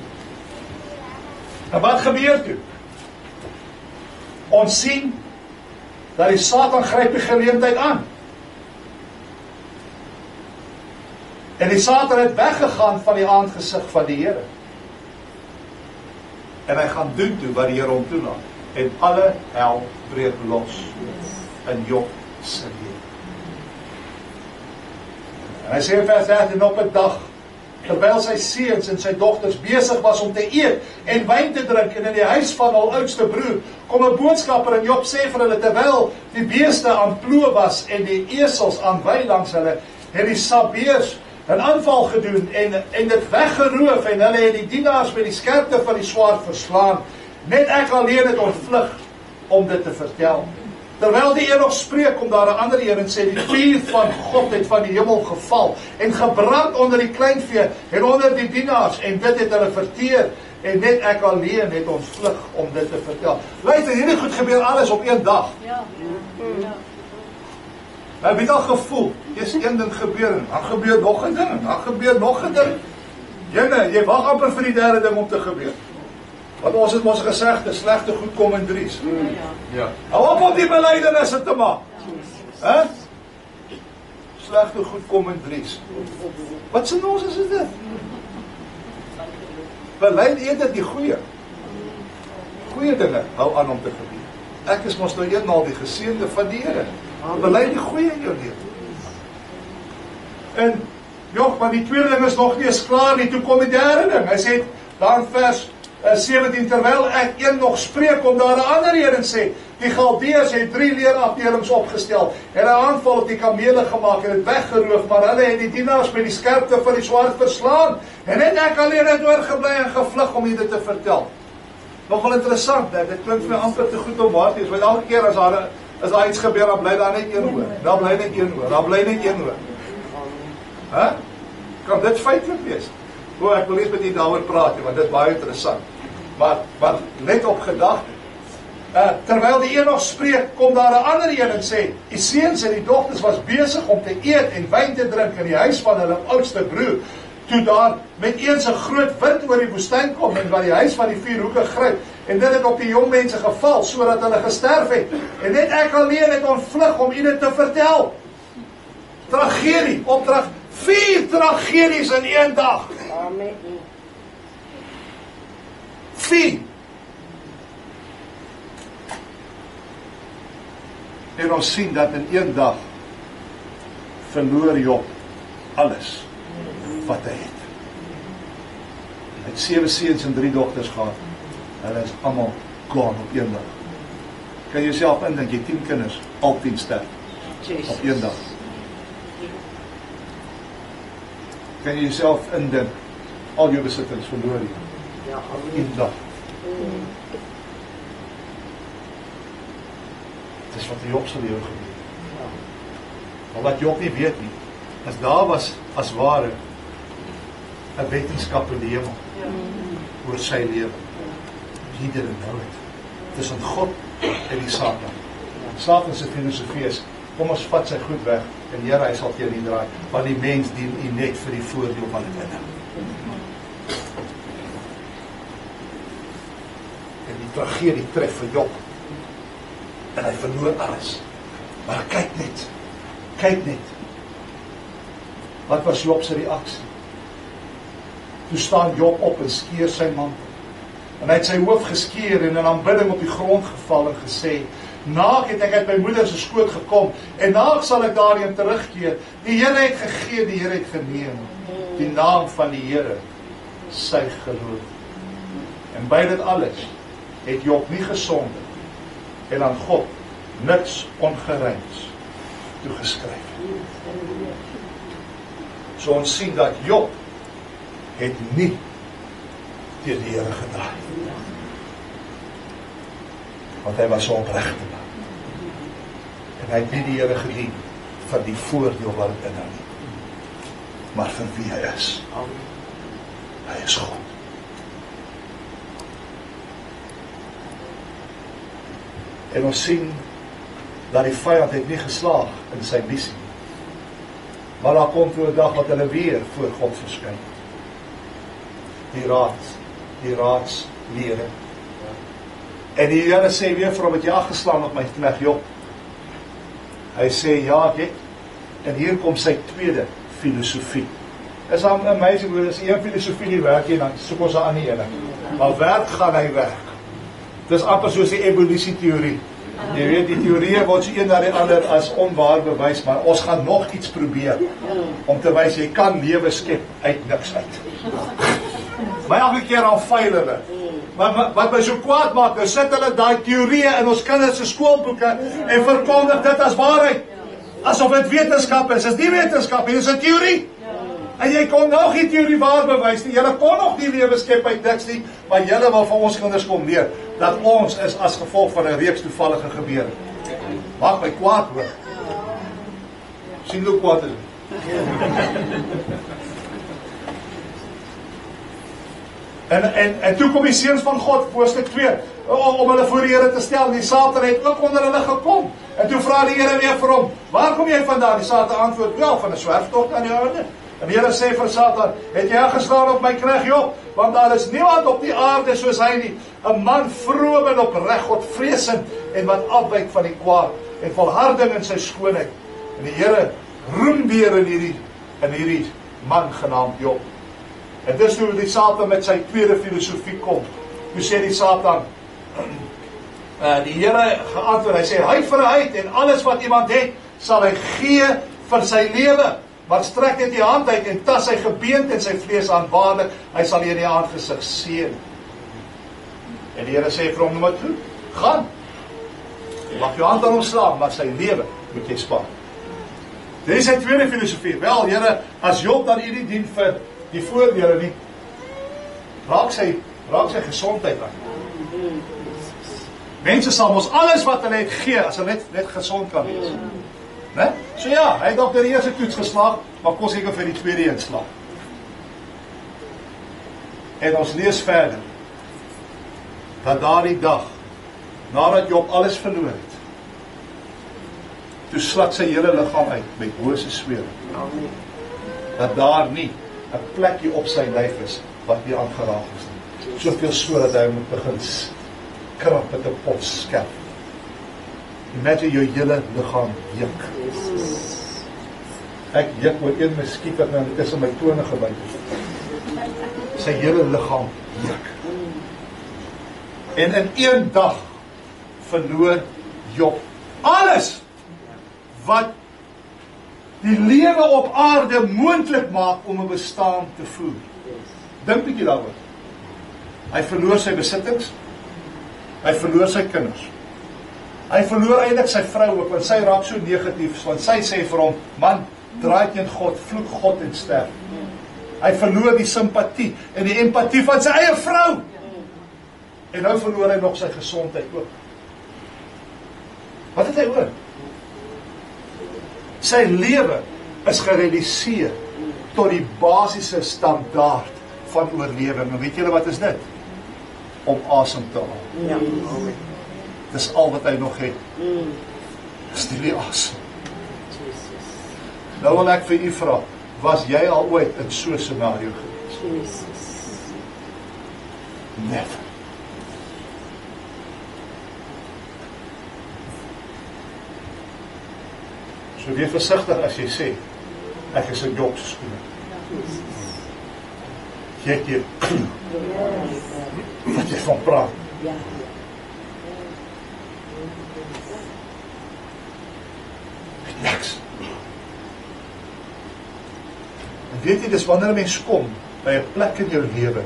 En wat gebeur toe? Ons sien dat die Satan gryp die geleentheid aan. En die Satan het weggegaan van die aangesig van die Here. En hy gaan doen toe wat die Here hom toelaat. En alle hel breek los in Job se lewe. En hy sê in vers 13, op 'n dag, terwyl sy seuns en sy dogters besig was om te eet en wyn te drink, en in die huis van hul oudste broer, kom 'n boodskapper en Job sê vir hulle, terwyl die beeste aan ploë was en die esels aan wy langs hulle, het die Sabeërs 'n aanval gedoen en dit weggeroof, en hulle het die dienaars met die skerpte van die swaard verslaan. Net ek alleen het ontvlug om dit te vertel. Terwyl die een nog spreek, kom daar 'n ander een en sê, die vuur van God het van die hemel geval en gebrand onder die kleinvee en onder die dienaars, en dit het hulle verteer, en net ek alleen het ontvlug om dit te vertel. Luister, hierdie goed gebeur alles op een dag. Ja. Heb jy al gevoel, eers een ding gebeur, en dan gebeur nog 'n ding, en dan gebeur nog 'n ding. Jy wag amper vir die derde ding om te gebeur. Want ons het ons gesegde, slegte goed kom in dries. Ja. Hou op die belydenisse te maak. Slegte goed kom in dries. Wat se ons is dit? Bely eerder die goeie. Goeie dinge hou aan om te gebeur. Ek is mos nou eenmaal die geseënde van die Here. Bely die goeie in jou lewe. En jog, maar die tweede ding is nog nie eens klaar nie. Toe kom die derde ding. Hy sê daar in vers 17, terwyl ek een nog spreek, om daar 'n ander een sê, die Galdeërs het 3 leerafdelings opgestel, en 'n aanval op die kamele gemaak en het weggeroof, maar hulle het die dienaars met die skerpte van die swaard verslaan, en net ek alleen het oorgebly en gevlug om dit te vertel. Nogal interessant, dit klink vir my amper te goed om waar te wees, want elke keer as daar iets gebeur, dan bly daar net een oor, dan bly net een oor, dan bly net een oor. Kan dit feitlik wees? Ek wil eens met u daaroor praat, want dit is baie interessant. Maar let op gedagte. Terwyl die een nog spreek, kom daar 'n ander een en sê, die seuns en die dogters was besig om te eet en wyn te drink in die huis van hulle oudste broer, toe daar met eens 'n groot wind oor die woestyn kom en wat die huis van die 4 hoeke gryp, en dit het op die jong mense geval, sodat hulle gesterf het, en net ek alleen het ontvlug om dit te vertel. Tragedie, opdrag, 4 tragedies in een dag. Amen. 4. En ons sien dat in een dag verloor Job alles wat hy het. Hy het 7 seuns en 3 dogters gehad. Hulle is almal gone op een dag. Kan jy jouself indink, jy 10 kinders, al 10 sterf op een dag. Kan jy jouself indink, al jou besittings verloor jy. Ja, Een dag. Het is wat in Job se lewe gebeur. Maar wat Job nie weet nie, is daar was as ware 'n wetenskap in die hemel oor sy lewe. He didn't know it. Tussen God en die Satan. Satan se filosofie is, kom ons vat sy goed weg, en Here, hy sal teen u draai, want die mens dien u net vir die voordeel van die dinge. En die tragedie tref vir Job. En hy verloor alles. Maar kyk net. Wat was Job se reaksie? Toe staan Job op en skeer sy mantel. En hy het sy hoof geskeer en in aanbidding op die grond geval en gesê, naak het ek uit my moeder se skoot gekom, en naak sal ek daarheen terugkeer. Die Here het gegee, die Here het geneem. Die naam van die Here sy geloof. En by dit alles het Job nie gesonde en aan God niks ongeryms toegeskryf. So ons sien dat Job het nie teen die Here gedraai. Want hy was so opregte man. En hy het nie die Here gedien vir die voordeel wat dit inhou nie, maar vir wie hy is. Hy is God. En ons sien dat die vyand het nie geslaag in sy missie. Maar daar kom toe 'n dag wat hulle weer voor God verskyn. Die raadslede. En die Here sê weer vir hom, het jy afgeslaan op my knegt Job? Hy sê, ja, ek het. En hier kom sy tweede filosofie. Is amazing, hoe is een filosofie nie werk nie, dan soek ons aan die ene. Maar werk gaan hy werk. Dis amper soos die evolusie-theorie. Jy weet, die theorieë word so een na die ander as onwaar bewys, maar ons gaan nog iets probeer om te wys, jy kan lewe skep uit niks uit. Maar elke keer al faal hulle. Maar wat my so kwaad maak, nou sit hulle daai theorieë in ons kinders se skoolboeke en verkondig dit as waarheid. Asof dit wetenskap is. Dis nie wetenskap, dit is 'n teorie. En jy kon nog nie teorie waar bewys nie. Julle kon nog nie lewe skep uit niks nie, maar julle wil van ons kinders kom leer dat ons is as gevolg van 'n reeks toevallige gebeure. Maak my kwaad hoor. Sien hoe kwaad is En toe kom die seuns van God, hoofstuk 2, om hulle voor die Here te stel. Die Satan het ook onder hulle gekom. En toe vra die Here weer vir hom, waar kom jy vandaan? Die Satan antwoord, wel, van 'n swerftog aan die aarde. En die Here sê vir Satan, het jy geslaan op my knegt Job? Want daar is niemand op die aarde soos hy nie. 'n man vroom en opreg, Godvreesend en wat afwyk van die kwaad en volharding in sy skoonheid. En die Here roem weer in hierdie man genaamd Job. En dis hoe die Satan met sy tweede filosofie kom. Toe sê die Satan, die Here geantwoord, hy sê, hy vir hy en alles wat iemand het, sal hy gee vir sy lewe. Maar strek net die hand uit en tas sy gebeente en sy vlees aan, waarlik, hy sal jy in die aangesig seën. En die Here sê vir hom, maar toe, gaan. Jy mag jou hand aan hom slaan, maar sy lewe moet jy spaar. Dit is sy tweede filosofie. Wel, Here, as Job dan hierdie dien vir die voordele nie, raak sy gesondheid aan. Mense sal ons alles wat hulle het gee, as hulle net gesond kan wees. Ne? So ja, hy het ook die eerste toets geslaag, maar kon seker vir die tweede inslag. En ons lees verder, dat daardie dag, nadat Job alles verloor het, toe slat sy hele liggaam uit, met bose swere. Dat daar nie 'n plekje op sy lyf is, wat nie aangeraak is nie. Soveel so dat hy moet begin krap met 'n pot skerp. Imagine jou hele liggaam juk. Ek juk oor een muskiet wat nou tussen my tone gebyt is. Sy hele liggaam juk. En in een dag verloor Job alles wat die lewe op aarde moontlik maak om 'n bestaan te voer. Dink bietjie daaroor. Hy verloor sy besittings. Hy verloor sy kinders. Hy verloor eintlik sy vrou ook, want sy raak so negatief, want sy sê vir hom, man, draai teen God, vloek God en sterf. Hy verloor die simpatie en die empatie van sy eie vrou. En nou verloor hy nog sy gesondheid ook. Wat het hy oor? Sy lewe is gereduseer tot die basiese standaard van oorlewing. En weet julle wat is dit? Om asem te haal. Ja. Dis al wat hy nog het. Dis die asem. Nou wil ek vir u vra, was jy al ooit in so 'n scenario gewees? Never. So wees versigtig as jy sê, ek is in Job se skoene. Jy het hier wat jy van praat. Niks. En weet jy, dis wanneer 'n mens kom by 'n plek in jou lewe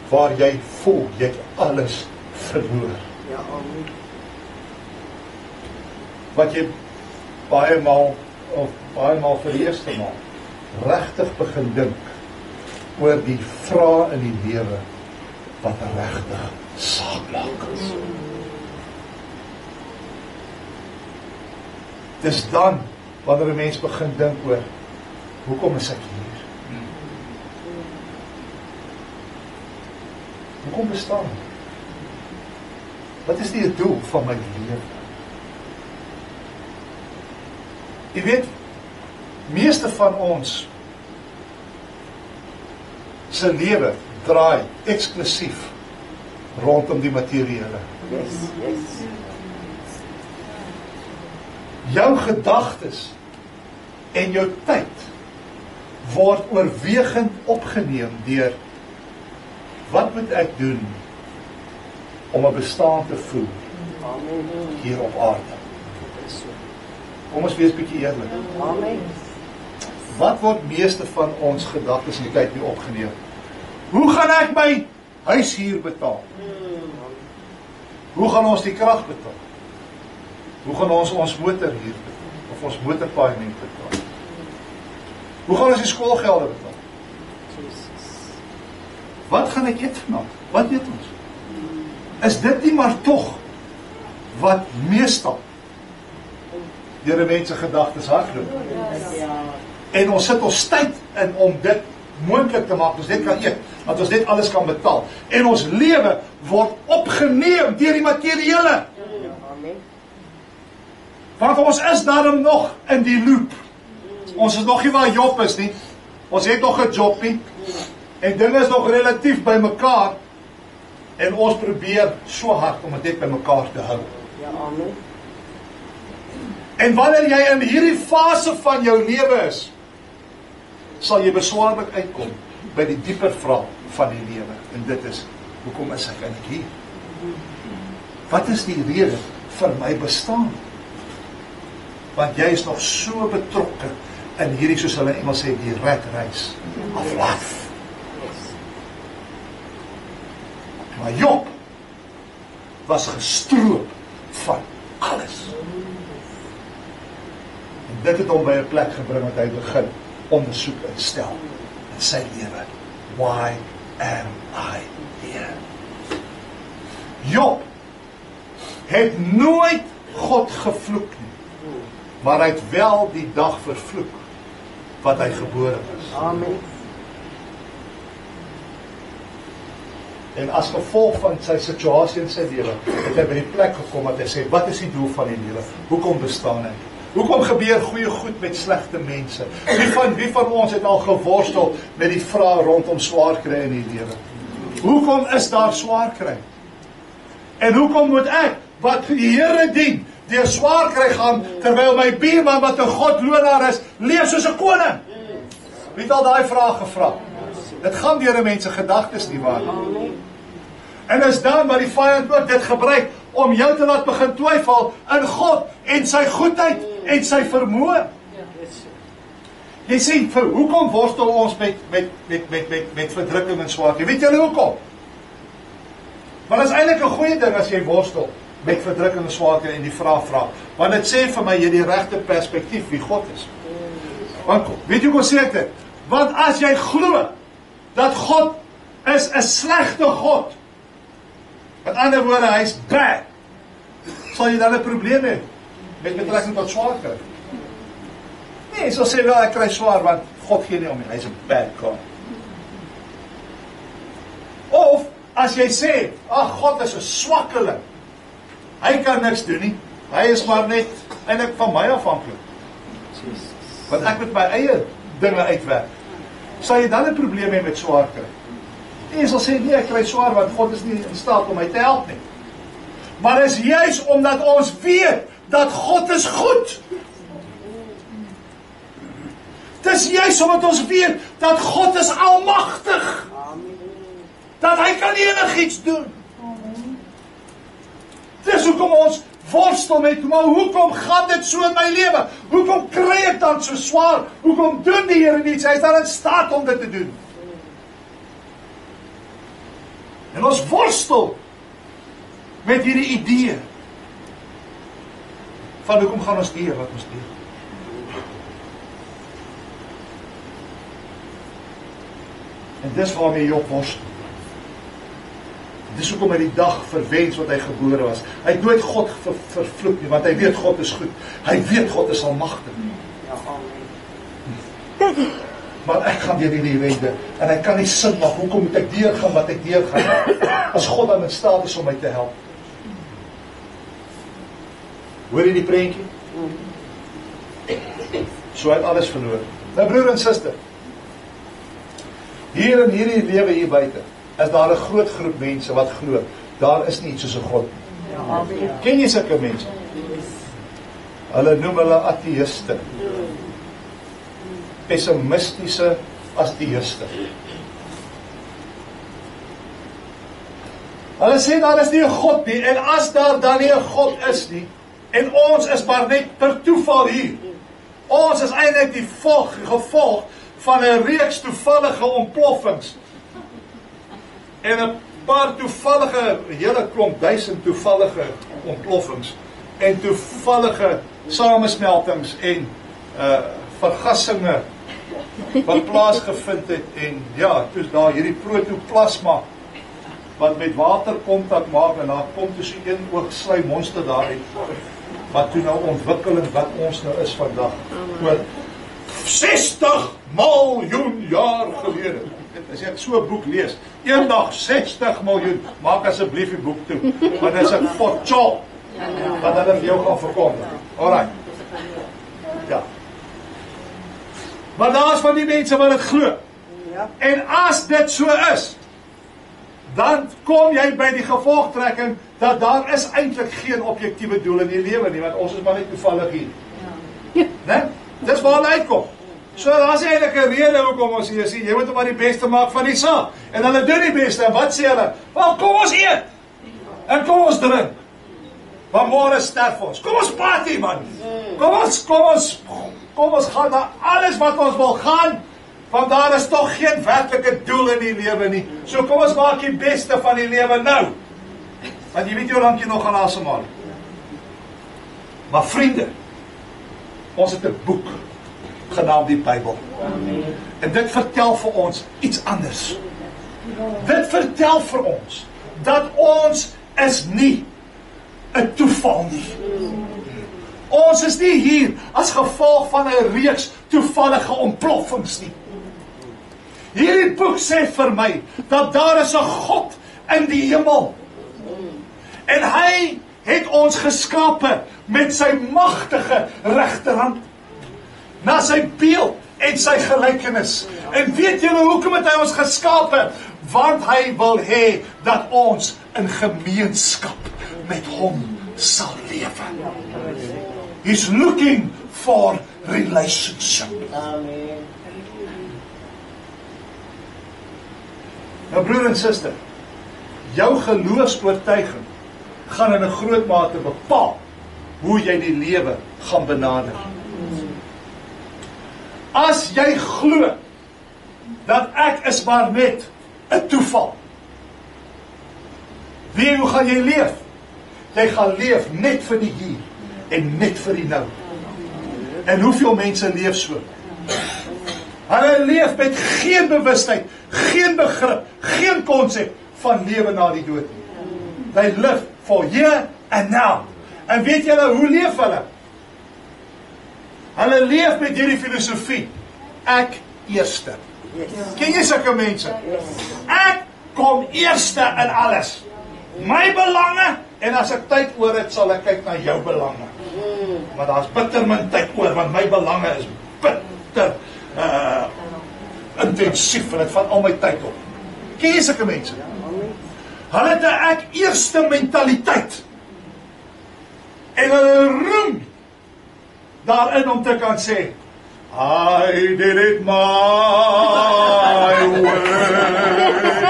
waar jy voel jy het alles verloor. Ja, amen. Wat jy baie maal vir die eerste maal regtig begin dink oor die vrae in die lewe wat regtig saak maak. Dis dan wanneer 'n mens begin dink oor hoekom is ek hier? Hoekom bestaan ek? Wat is die doel van my lewe? Jy weet, meeste van ons se lewe draai eksklusief rondom die materiële. Yes. Jou gedagtes en jou tyd word oorwegend opgeneem deur wat moet ek doen om 'n bestaan te voel hier op aarde. Kom ons wees bietjie eerlik. Amen. Wat word meeste van ons gedagtes in die tyd nie opgeneem? Hoe gaan ek my huishuur betaal? Hoe gaan ons die krag betaal? Hoe gaan ons motor huur betaal? Of ons motorpaaiement betaal? Hoe gaan ons die skoolgelde betaal? Wat gaan ek eet vanaand? Wat eet ons? Is dit nie maar tog wat meestal deur 'n mens se gedagtes hardloop? En ons sit ons tyd in om dit moontlik te maak, ons net kan eet, dat ons net alles kan betaal. En ons lewe word opgeneem deur die materiële. Want ons is daarom nog in die loop. Ons is nog nie waar Job is nie. Ons het nog 'n job nie. En dinge is nog relatief by mekaar. En ons probeer so hard om dit by mekaar te hou. Ja, amen. En wanneer jy in hierdie fase van jou lewe is, sal jy beswaarlik uitkom by die dieper vraag van die lewe. En dit is, hoekom is ek eintlik hier? Wat is die rede vir my bestaan? Want jy is nog so betrokke in hierdie, soos hulle in Engels sê, die rat race of life. Maar Job was gestroop van alles. En dit het hom by 'n plek gebring wat hy begin ondersoek en stel in sy lewe. Why am I here? Job het nooit God gevloek nie, maar hy het wel die dag vervloek wat hy gebore is. Amen. En as gevolg van sy situasie in sy lewe, het hy by die plek gekom wat hy sê, wat is die doel van die lewe? Hoekom bestaan ek? Hoekom gebeur goeie goed met slegte mense? Wie van ons het al geworstel met die vraag rondom swaar kry in die lewe? Hoekom is daar swaar kry? En hoekom moet ek, wat die Here dien, deur swaar kry gaan, terwyl my buurman wat 'n godlonaar is, leef soos 'n koning? Wie het al daai vraag gevra? Dit gaan deur 'n mens se gedagtes nie waar. En is dan wat die vyand ook dit gebruik om jou te laat begin twyfel in God en sy goedheid en sy vermoë. Jy sê, hoekom worstel ons met verdrukking en swaarkry? Weet julle hoekom? Want dit is eintlik 'n goeie ding as jy worstel met verdrukking en swaarkry en die vraag vra. Want dit sê vir my jy die regte perspektief wie God is. Want weet jy hoe sê ek dit? Want as jy glo dat God is 'n slegte God, met ander woorde, hy is bad, sal jy dan 'n probleem hê met betrekking tot swaar kry? Nee, jy sal sê wel, ek kry swaar, want God gee nie om nie, hy is 'n bad God. Of, as jy sê, ag, God is 'n swakkeling, hy kan niks doen nie, hy is maar net, eintlik van my afhanklik, want ek moet my eie dinge uitwerk. Sal jy dan 'n probleem hê met swaar kry? En jy sal sê, nee, ek kry swaar, want God is nie in staat om my te help nie. Maar is juist omdat ons weet, dat God is goed. Dis juist omdat ons weet, dat God is almagtig. Dat hy kan enigiets doen. Dis hoekom ons worstel met, maar hoekom gaan dit so in my lewe? Hoekom kry ek dan so swaar? Hoekom doen die Here niets? Hy is dan in staat om dit te doen. Ons worstel met hierdie idee van hoekom gaan ons deur wat ons deur. En dis waarmee Job worstel. Dis hoekom hy die dag verwens wat hy gebore was. Hy het nooit God vervloek nie, want hy weet God is goed. Hy weet God is almagtig. Ja, amen. Maar ek gaan deur hierdie ellende en ek kan nie sin maak hoekom moet ek deurgaan wat ek deurgaan as God dan in staat is om my te help. Hoor jy die prentjie? So hy het alles verloor. Nou broer en suster, hier in hierdie lewe hier buite is daar 'n groot groep mense wat glo daar is nie iets soos 'n God nie. Ja, amen. Ken jy sulke mense? Hulle noem hulle ateïste. Pessimistiese ateïste. Hulle sê daar is nie 'n God nie, en as daar dan nie 'n God is nie, en ons is maar net per toeval hier. Ons is eintlik die gevolg van 'n reeks toevallige ontploffings. En 'n paar toevallige, hele klomp duisend toevallige ontploffings en toevallige samesmeltings en vergassinge wat plaasgevind het en ja, toe's daar hierdie protoplasma wat met water kontak maak en daar kom toe so een oogsly monster daaruit wat toe nou ontwikkeling wat ons nou is vandag oor 60 miljoen jaar gelede. As ek so 'n boek lees, eendag 60 miljoen, maak asseblief die boek toe, want dit is 'n fortune wat hulle vir jou gaan verkondig. Alraai. Ja. Maar daar is van die mense wat dit glo. Ja. En as dit so is, dan kom jy by die gevolgtrekking dat daar is eintlik geen objektiewe doel in die lewe nie, want ons is maar net toevallig hier. Ja. Né? Dis waar hy uitkom. So daar's eintlik 'n rede hoekom ons hier sien. Jy moet maar die beste maak van die saak. En hulle doen die beste. En wat sê hulle? Wel, kom ons eet. En kom ons drink. Want môre sterf ons. Kom ons party man. Kom ons gaan na alles wat ons wil gaan. Want daar is tog geen werklike doel in die lewe nie. So kom ons maak die beste van die lewe nou. Want jy weet hoe lank jy nog gaan asemhaal. Maar vriende, ons het 'n boek genaamd die Bybel. Amen. En dit vertel vir ons iets anders. Dit vertel vir ons dat ons is nie 'n toeval nie. Ons is nie hier as gevolg van 'n reeks toevallige ontploffings nie. Hierdie boek sê vir my dat daar is 'n God in die hemel. En hy het ons geskape met sy magtige regterhand, na sy beeld en sy gelykenis. En weet julle hoekom het hy ons geskape? Want hy wil hê dat ons in gemeenskap met hom sal lewe. He's looking for relationship. Amen. Nou broer en suster, jou geloofsoortuiging gaan in 'n groot mate bepaal hoe jy die lewe gaan benader. As jy glo dat ek is maar net 'n toeval, hoe gaan jy leef? Jy gaan leef net vir die hier en net vir die nou. En hoeveel mense leef so? Hulle leef met geen bewustheid, geen begrip, geen konsep van lewe na die dood nie. They live for here and now. En weet julle hoe leef hulle? Hulle leef met hierdie filosofie. Ek eerste. Yes. Ken jy sulke mense? Ek kom eerste in alles. My belange, en as ek tyd oor het, sal ek kyk na jou belange. Maar daar's bitter min tyd oor, want my belange is bitter intensief, en dit vat al my tyd op. Ken jy sulke mense? Hulle het 'n ek eerste mentaliteit. En hulle roem daarin om te kan sê, I did it my way.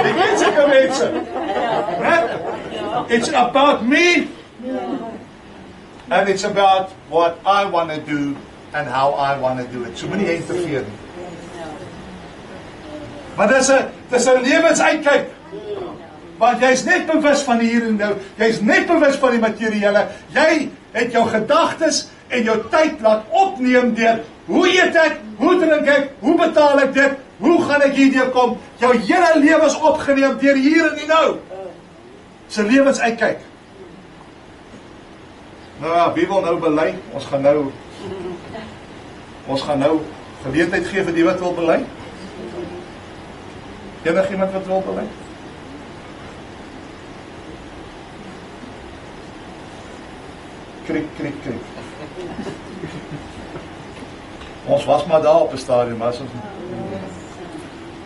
Die ken sulke mense. It's about me. And it's about what I want to do and how I want to do it. So moenie interfereer nie. Maar dis 'n lewensuitkyk Want jy's net bewus van hier en nou. Jy's net bewus van die materiële. Jy het jou gedagtes en jou tyd laat opneem deur hoe eet ek, hoe drink ek, hoe betaal ek dit, hoe gaan ek hierdeur kom? Jou hele lewe is opgeneem deur hier en die nou. Sy lewens uitkyk. Nou ja, wie wil nou bely? Ons gaan nou geleentheid gee vir die wat wil bely. Enigiemand wat wil bely? Krik. Ons was maar daar op 'n stadium, maar ons.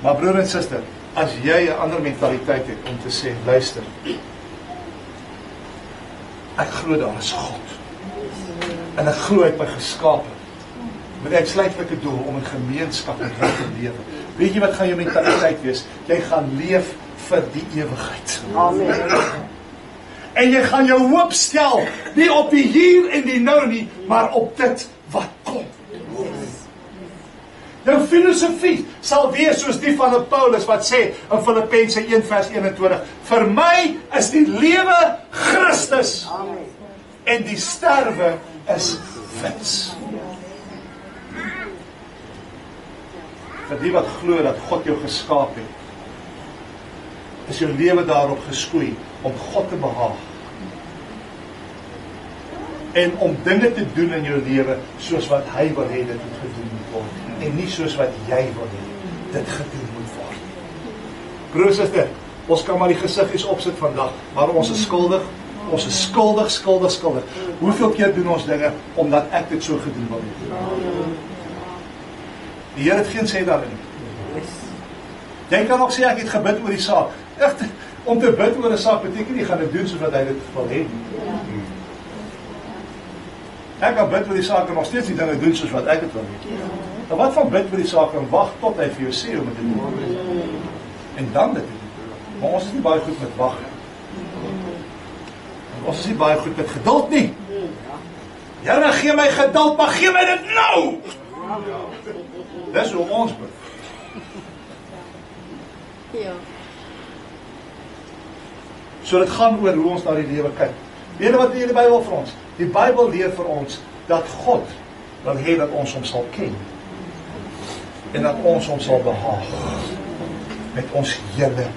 Maar broer en suster, as jy 'n ander mentaliteit het om te sê, luister. Ek glo daar is God. En ek glo hy het my geskape met 'n uitsluitlike doel om in gemeenskap met hom te lewe. Weet jy wat gaan jou mentaliteit wees? Jy gaan leef vir die ewigheid. Amen. En jy gaan jou hoop stel, nie op die hier en die nou nie, maar op dit wat kom. Jou filosofie sal wees soos die van 'n Paulus wat sê in Filippense 1 vers 21, vir my is die lewe Christus. Amen. En die sterwe is wins. Vir die wat glo dat God jou geskaap het, is jou lewe daarop geskoei om God te behaag. En om dinge te doen in jou lewe soos wat hy wil hê dit moet gedoen moet word. En nie soos wat jy wil hê dit gedoen moet word. Broer, suster, ons kan maar die gesiggies opsit vandag, maar ons is skuldig. Ons is skuldig. Hoeveel keer doen ons dinge omdat ek dit so gedoen wil hê? Die Here het geen sê daarin. Jy kan ook sê ek het gebid oor die saak. Echt, om te bid oor 'n saak beteken nie gaan dit doen soos wat hy dit wil hê. Ek kan bid oor die saak en nog steeds die dinge doen soos wat ek dit wil hê. En wat van bid oor die saak en wag tot hy vir jou sê om dit te doen? En dan dit doen. Maar ons is nie baie goed met wag. Ons is nie baie goed met geduld nie. Here, gee my geduld, maar gee my dit nou. Dis hoe ons bid. Ja. So dit gaan oor hoe ons na die lewe kyk. Weet jy wat in die Bybel vir ons? Die Bybel leer vir ons dat God wil hê dat ons hom sal ken. En dat ons hom sal behaag met ons hele lewe.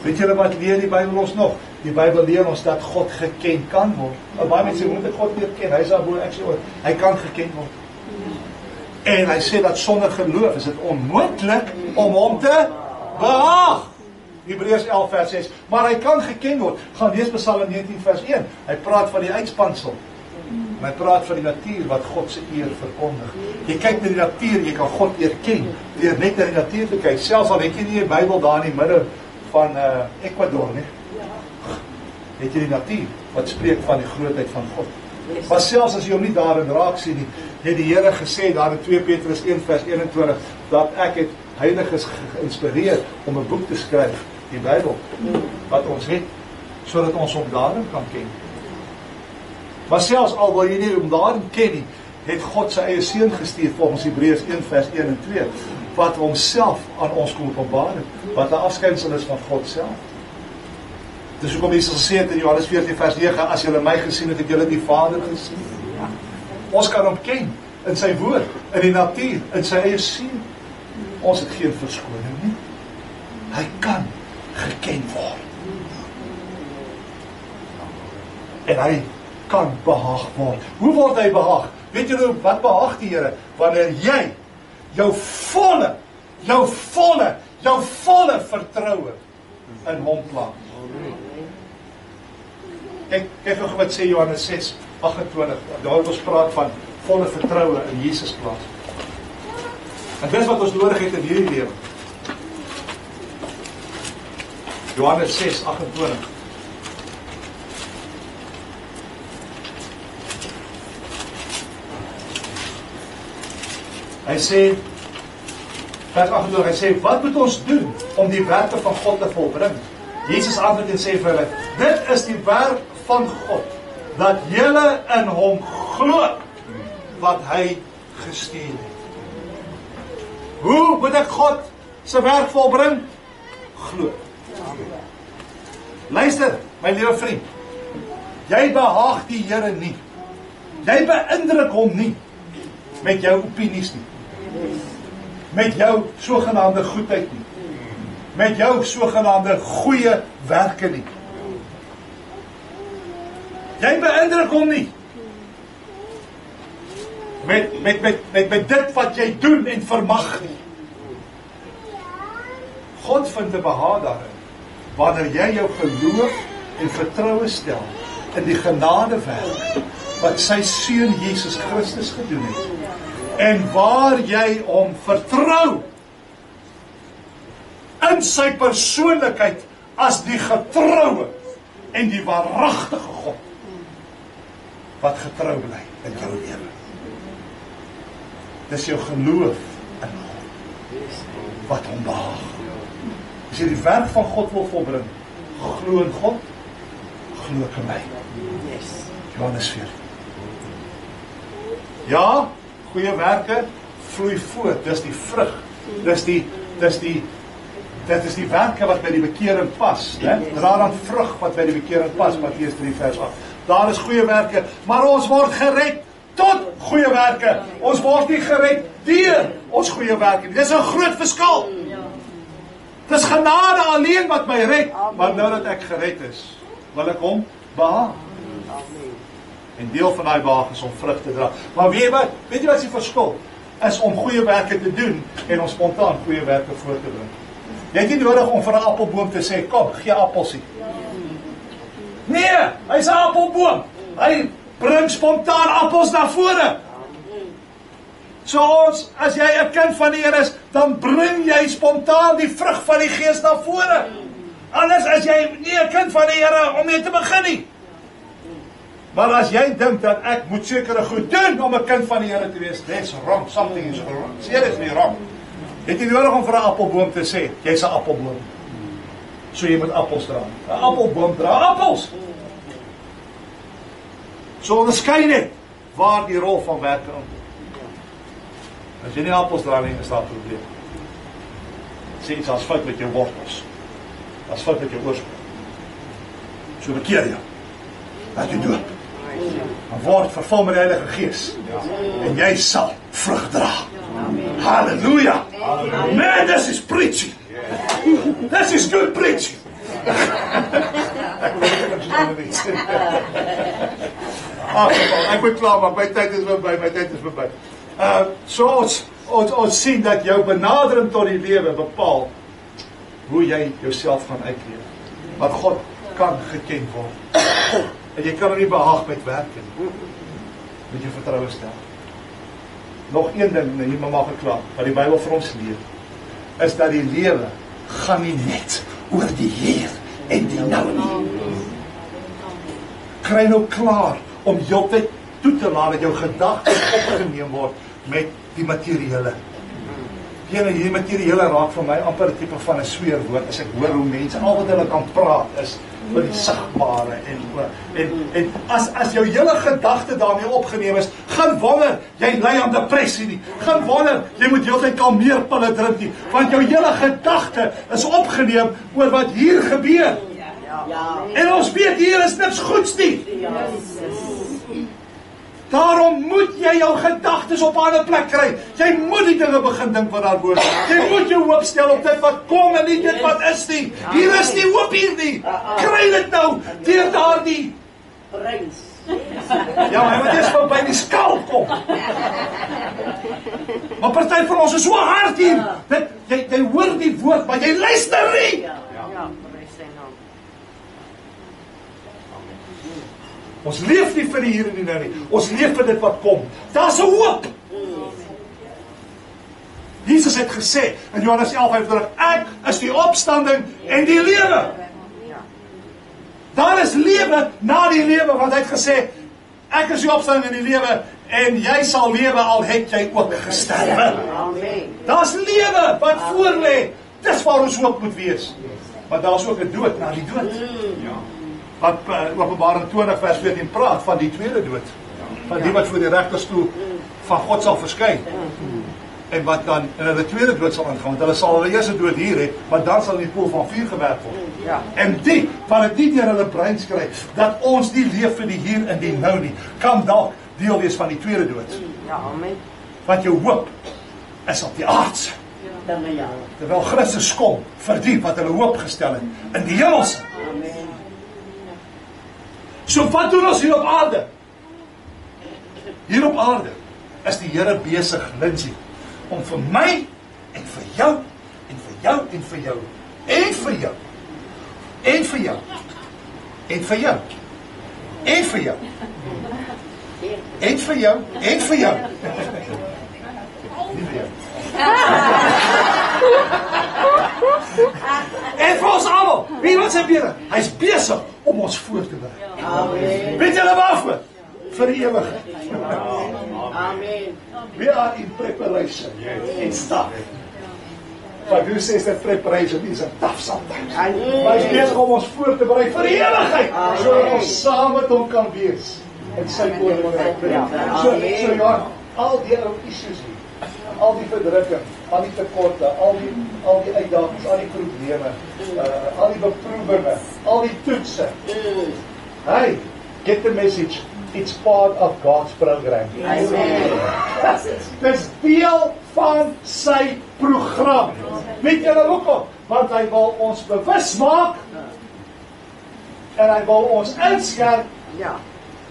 Weet julle wat leer die Bybel ons nog? Die Bybel leer ons dat God geken kan word. Baie mense sê, moet ek God leer ken? Hy is daar bo, ek sê oor. Hy kan geken word. En hy sê dat sonder geloof is dit onmoontlik om hom te behaag. Hebreërs 11 vers 6. Maar hy kan geken word. Gaan lees Psalm 19 vers 1. Hy praat van die uitspansel. En hy praat van die natuur wat God se eer verkondig. Jy kyk na die natuur, jy kan God erken deur net na die natuur te kyk. Selfs al het jy nie 'n Bybel daar in die midde van Ecuador nie. Het jy die natuur wat spreek van die grootheid van God. Maar selfs as jy hom nie daarin raak sien nie, het die Here gesê daar in 2 Petrus 1 vers 21 dat ek het heiliges geïnspireer om 'n boek te skryf, die Bybel, wat ons het, sodat ons hom daarin kan ken. Maar selfs al wil jy nie hom daarin ken nie, het God sy eie seun gestuur volgens Hebreërs 1 vers 1 en 2, wat homself aan ons kom openbaar, wat 'n afskynsel is van God self. Dis hoekom Jesus gesê het in Johannes 14 vers 9, as julle my gesien het, het julle die Vader gesien. Ons kan hom ken in sy woord, in die natuur, in sy eie seun. Ons het geen verskoning nie. Hy kan geken word. En hy kan behaag word. Hoe word hy behaag? Weet julle wat behaag die Here? Wanneer jy jou volle vertroue in hom plaas. Kyk gou wat sê Johannes 6:28. Daar ons praat van volle vertroue in Jesus plaas. En dis wat ons nodig het in hierdie lewe. Johannes 6:28. Hy sê, vers 28, hy sê, wat moet ons doen om die werke van God te volbring? Jesus antwoord en sê vir hulle, dit is die werk van God, dat julle in hom glo, wat hy gestuur het. Hoe moet ek God se werk volbring? Glo. Luister, my liewe vriend. Jy behaag die Here nie. Jy beïndruk hom nie met jou opinies nie. Met jou sogenaamde goedheid nie. Met jou sogenaamde goeie werke nie. Jy beïndruk hom nie met dit wat jy doen en vermag nie. God vind 'n behaag daarin wanneer jy jou geloof en vertroue stel in die genadewerk wat sy seun Jesus Christus gedoen het. En waar jy hom vertrou in sy persoonlikheid as die getroue en die waaragtige God wat getrou bly in jou lewe. Dis jou geloof in God wat hom behaag. As jy die werk van God wil volbring, glo in God, glo in my. Johannes 4. Ja, goeie werke vloei voort, dis die vrug. Dit is die werke wat by die bekering pas, né? Daar dan vrug wat by die bekering pas, Matteus 3 vers 8. Daar is goeie werke, maar ons word gered tot goeie werke. Ons word nie gered deur ons goeie werke. Dis 'n groot verskil. Dis genade alleen wat my red, maar nou dat ek gered is, wil ek hom behaag. En deel van daai behaag is om vrug te dra. Maar weet jy wat is die verskil? Is om goeie werke te doen en om spontaan goeie werke voor te bring. Jy het nie nodig om vir 'n appelboom te sê, kom, gee appelsie. Nee, hy's 'n appelboom. Hy bring spontaan appels na vore. So as jy 'n kind van die Here is, dan bring jy spontaan die vrug van die Gees na vore. Anders as jy nie 'n kind van die Here om mee te begin nie. Maar as jy dink dat ek moet sekere goed doen om 'n kind van die Here te wees, that's wrong, something is wrong. Seriously wrong. Jy het nie nodig om vir 'n appelboom te sê, jy's 'n appelboom. So jy moet appels dra. 'n Appelboom dra appels. So onderskei net waar die rol van werke in. As jy nie appels dra nie, is daar 'n probleem. Sê iets as fout met jou wortels. As fout met jou oorsprong. So bekeer jou. Laat jy doop. Dan word vervul met die Heilige Gees. En jy sal vrug dra. Halleluja. Man, this is preaching. This is good preaching. Ek moet klaar, maar my tyd is verby. So ons sien dat jou benadering tot die lewe bepaal hoe jy jouself gaan uitleef. Want God kan geken word. En jy kan hom nie behaag met werke nie. Moet jy vertroue stel. Nog een ding, en hier mag ek klaar, wat die Bybel vir ons leer, is dat die lewe gaan nie net oor die hier en die nou nie. Kry nou klaar om heeltyd toe te laat dat jou gedagtes opgeneem word met die materiële. Die materiële raak vir my amper 'n tipe van 'n sweerwoord as ek hoor hoe mense al wat hulle kan praat is oor die sigbare en as jou hele gedagte daarmee opgeneem is, gaan wonder jy ly aan depressie nie. Gaan wonder jy moet heeltyd kalmeerpille drink nie, want jou hele gedagte is opgeneem oor wat hier gebeur. En ons weet hier is niks goeds nie. Daarom moet jy jou gedagtes op 'n ander plek kry. Jy moet die dinge begin dink wat daar voor is. Jy moet jou hoop stel op dit wat kom en nie dit wat is nie. Hier is nie hoop hier nie. Kry dit nou deur daardie Prins. ja, maar wat is van by die skaal kom? Maar party van ons is so hard hier. Jy hoor die woord, maar jy luister nie. Ja, prys sy naam. Ons leef nie vir die hier en die nou nie. Ons leef vir dit wat kom. Daar's 'n hoop. Jesus het gesê in Johannes 11:25, ek is die opstanding en die lewe. Daar is lewe na die lewe, want hy het gesê, ek is die opstanding en die lewe, en jy sal lewe al het jy ook gesterwe. Daar's lewe wat voor lê. Dis waar ons hoop moet wees. Maar daar's ook 'n dood na die dood. Wat Openbaring 20 vers 14 praat van die tweede dood. Van die wat voor die regterstoel van God sal verskyn. en wat dan in hulle tweede dood sal ingaan, want hulle sal hulle eerste dood hier hê, maar dan sal in die poel van vuur gewerp word. Ja. En die, van het nie deur hulle breins kry, dat ons nie leef vir die hier en die nou nie, kan dalk deel wees van die tweede dood. Ja, amen. Want jou hoop is op die aardse. Ja. Terwyl Christus kom vir die wat hulle hoop gestel het in die hemelse. Amen. So wat doen ons hier op aarde? Hier op aarde is die Here besig, Lindsay, om vir my en vir jou en vir jou en vir jou en vir jou en vir jou en vir jou en vir jou en vir jou en vir jou nie vir jou en vir ons almal. Wie wat sê Peter? Hy's besig om ons voor te berei. Amen. Weet julle waarvoor? Vir die ewigheid. Amen. We are in preparation and stuff. But who says that preparation is a tough sometimes? Maar hy's besig om ons voor te berei vir die ewigheid, sodat ons saam met hom kan wees in sy koninkryk. So ja, al die ou issues hier, al die verdrukking, al die tekorte, al die uitdagings, al die probleme, al die beproewinge, al die toetse. Hey, get the message. It's part of God's program. Dis deel van sy program. Weet julle hoekom? Want hy wil ons bewus maak en hy wil ons inskerp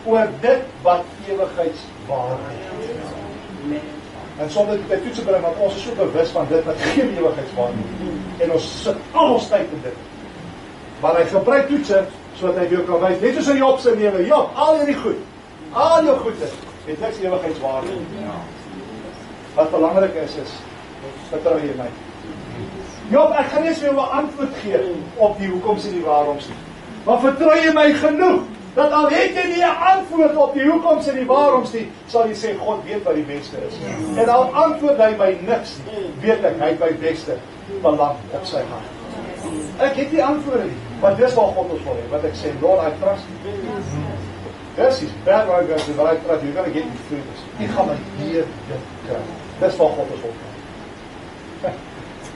oor dit wat ewigheidswaarde het. En sonder dit toets te bring, want ons is so bewus van dit wat geen ewigheidswaarde het. En ons sit al ons tyd in dit. Maar hy gebruik toetse sodat hy vir jou kan wys, net soos in Job se lewe. Job, al hierdie goed, al jou goede, het niks ewigheidswaarde. Wat belangrik is vertrou jy my. Job, ek gaan nie eens vir jou 'n antwoord gee op die hoekoms en die waaroms nie. Maar vertrou jy my genoeg, dat al het jy nie 'n antwoord op die hoekoms en die waaroms nie, sal jy sê, God weet wat die beste is. En al antwoord hy my niks nie, weet ek, hy het my beste belang op sy hand. Ek het die antwoorde nie, want dis waar God ons wil hê, wat ek sê, Lord, I trust you. This is bad what I'm going to do, but I trust you, you're going to get me through this. Jy gaan my hier dit kry. Dis waar God ons wil hê.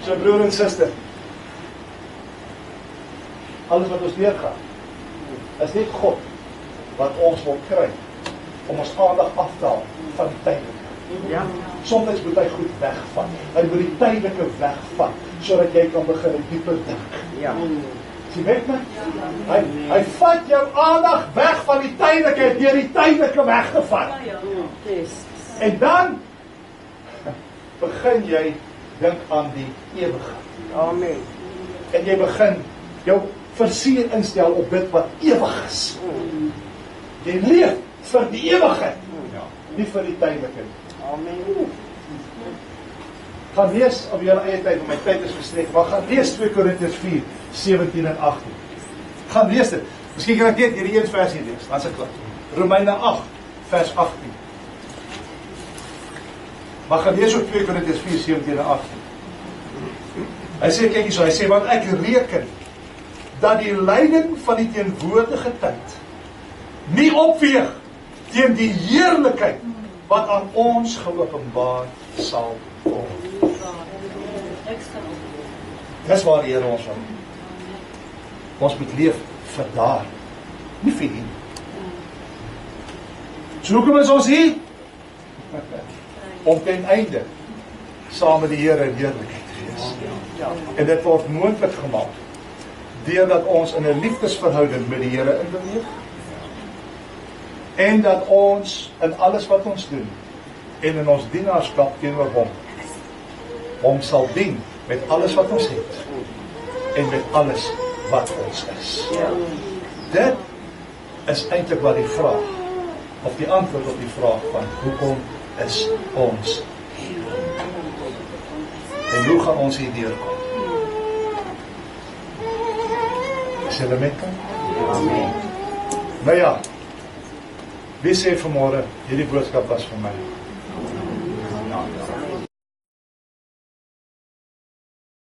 So broer en suster, alles wat ons deurgaan, is net God wat ons wil kry, om ons aandag af te haal van die tydelike. Ja. Soms moet hy goed wegvat. Hy moet die tydelike wegvat, sodat jy kan begin 'n dieper dink. Ja. Sien weet my? Hy vat jou aandag weg van die tydelike, deur die tydelike weggevat. En dan begin jy dink aan die ewige. Amen. En jy begin jou versuur instel op dit wat ewig is. Jy leef vir die ewigheid, nie vir die tydelike nie. Amen. Gaan lees op julle eie tyd, want my tyd is verstrek, maar gaan lees 2 Korintiërs 4, 17 en 18. Gaan lees dit. Miskien kan ek net hierdie een versie lees, dan is ek klaar. Romeine 8, vers 18. Maar gaan lees op 2 Korintiërs 4, 17 en 18. Hy sê, kyk hierso, hy sê, want ek reken dat die lyding van die teenwoordige tyd nie opweeg teen die heerlikheid wat aan ons geopenbaar sal word. Dis waar die Here ons wil. Ons moet leef vir daar, nie vir hier. So hoekom is ons hier? Om ten einde saam met die Here in heerlikheid te wees. En dit word moontlik gemaak deurdat ons in 'n liefdesverhouding met die Here inbeweeg. En dat ons in alles wat ons doen en in ons dienaarskap teenoor hom sal dien met alles wat ons het en met alles wat ons is. Dit is eintlik wat die vraag of die antwoord op die vraag van hoekom is ons hier? En hoe gaan ons hier deurkom? Is julle met my? Amen. Nou ja, wie sê vanmôre hierdie boodskap was vir my?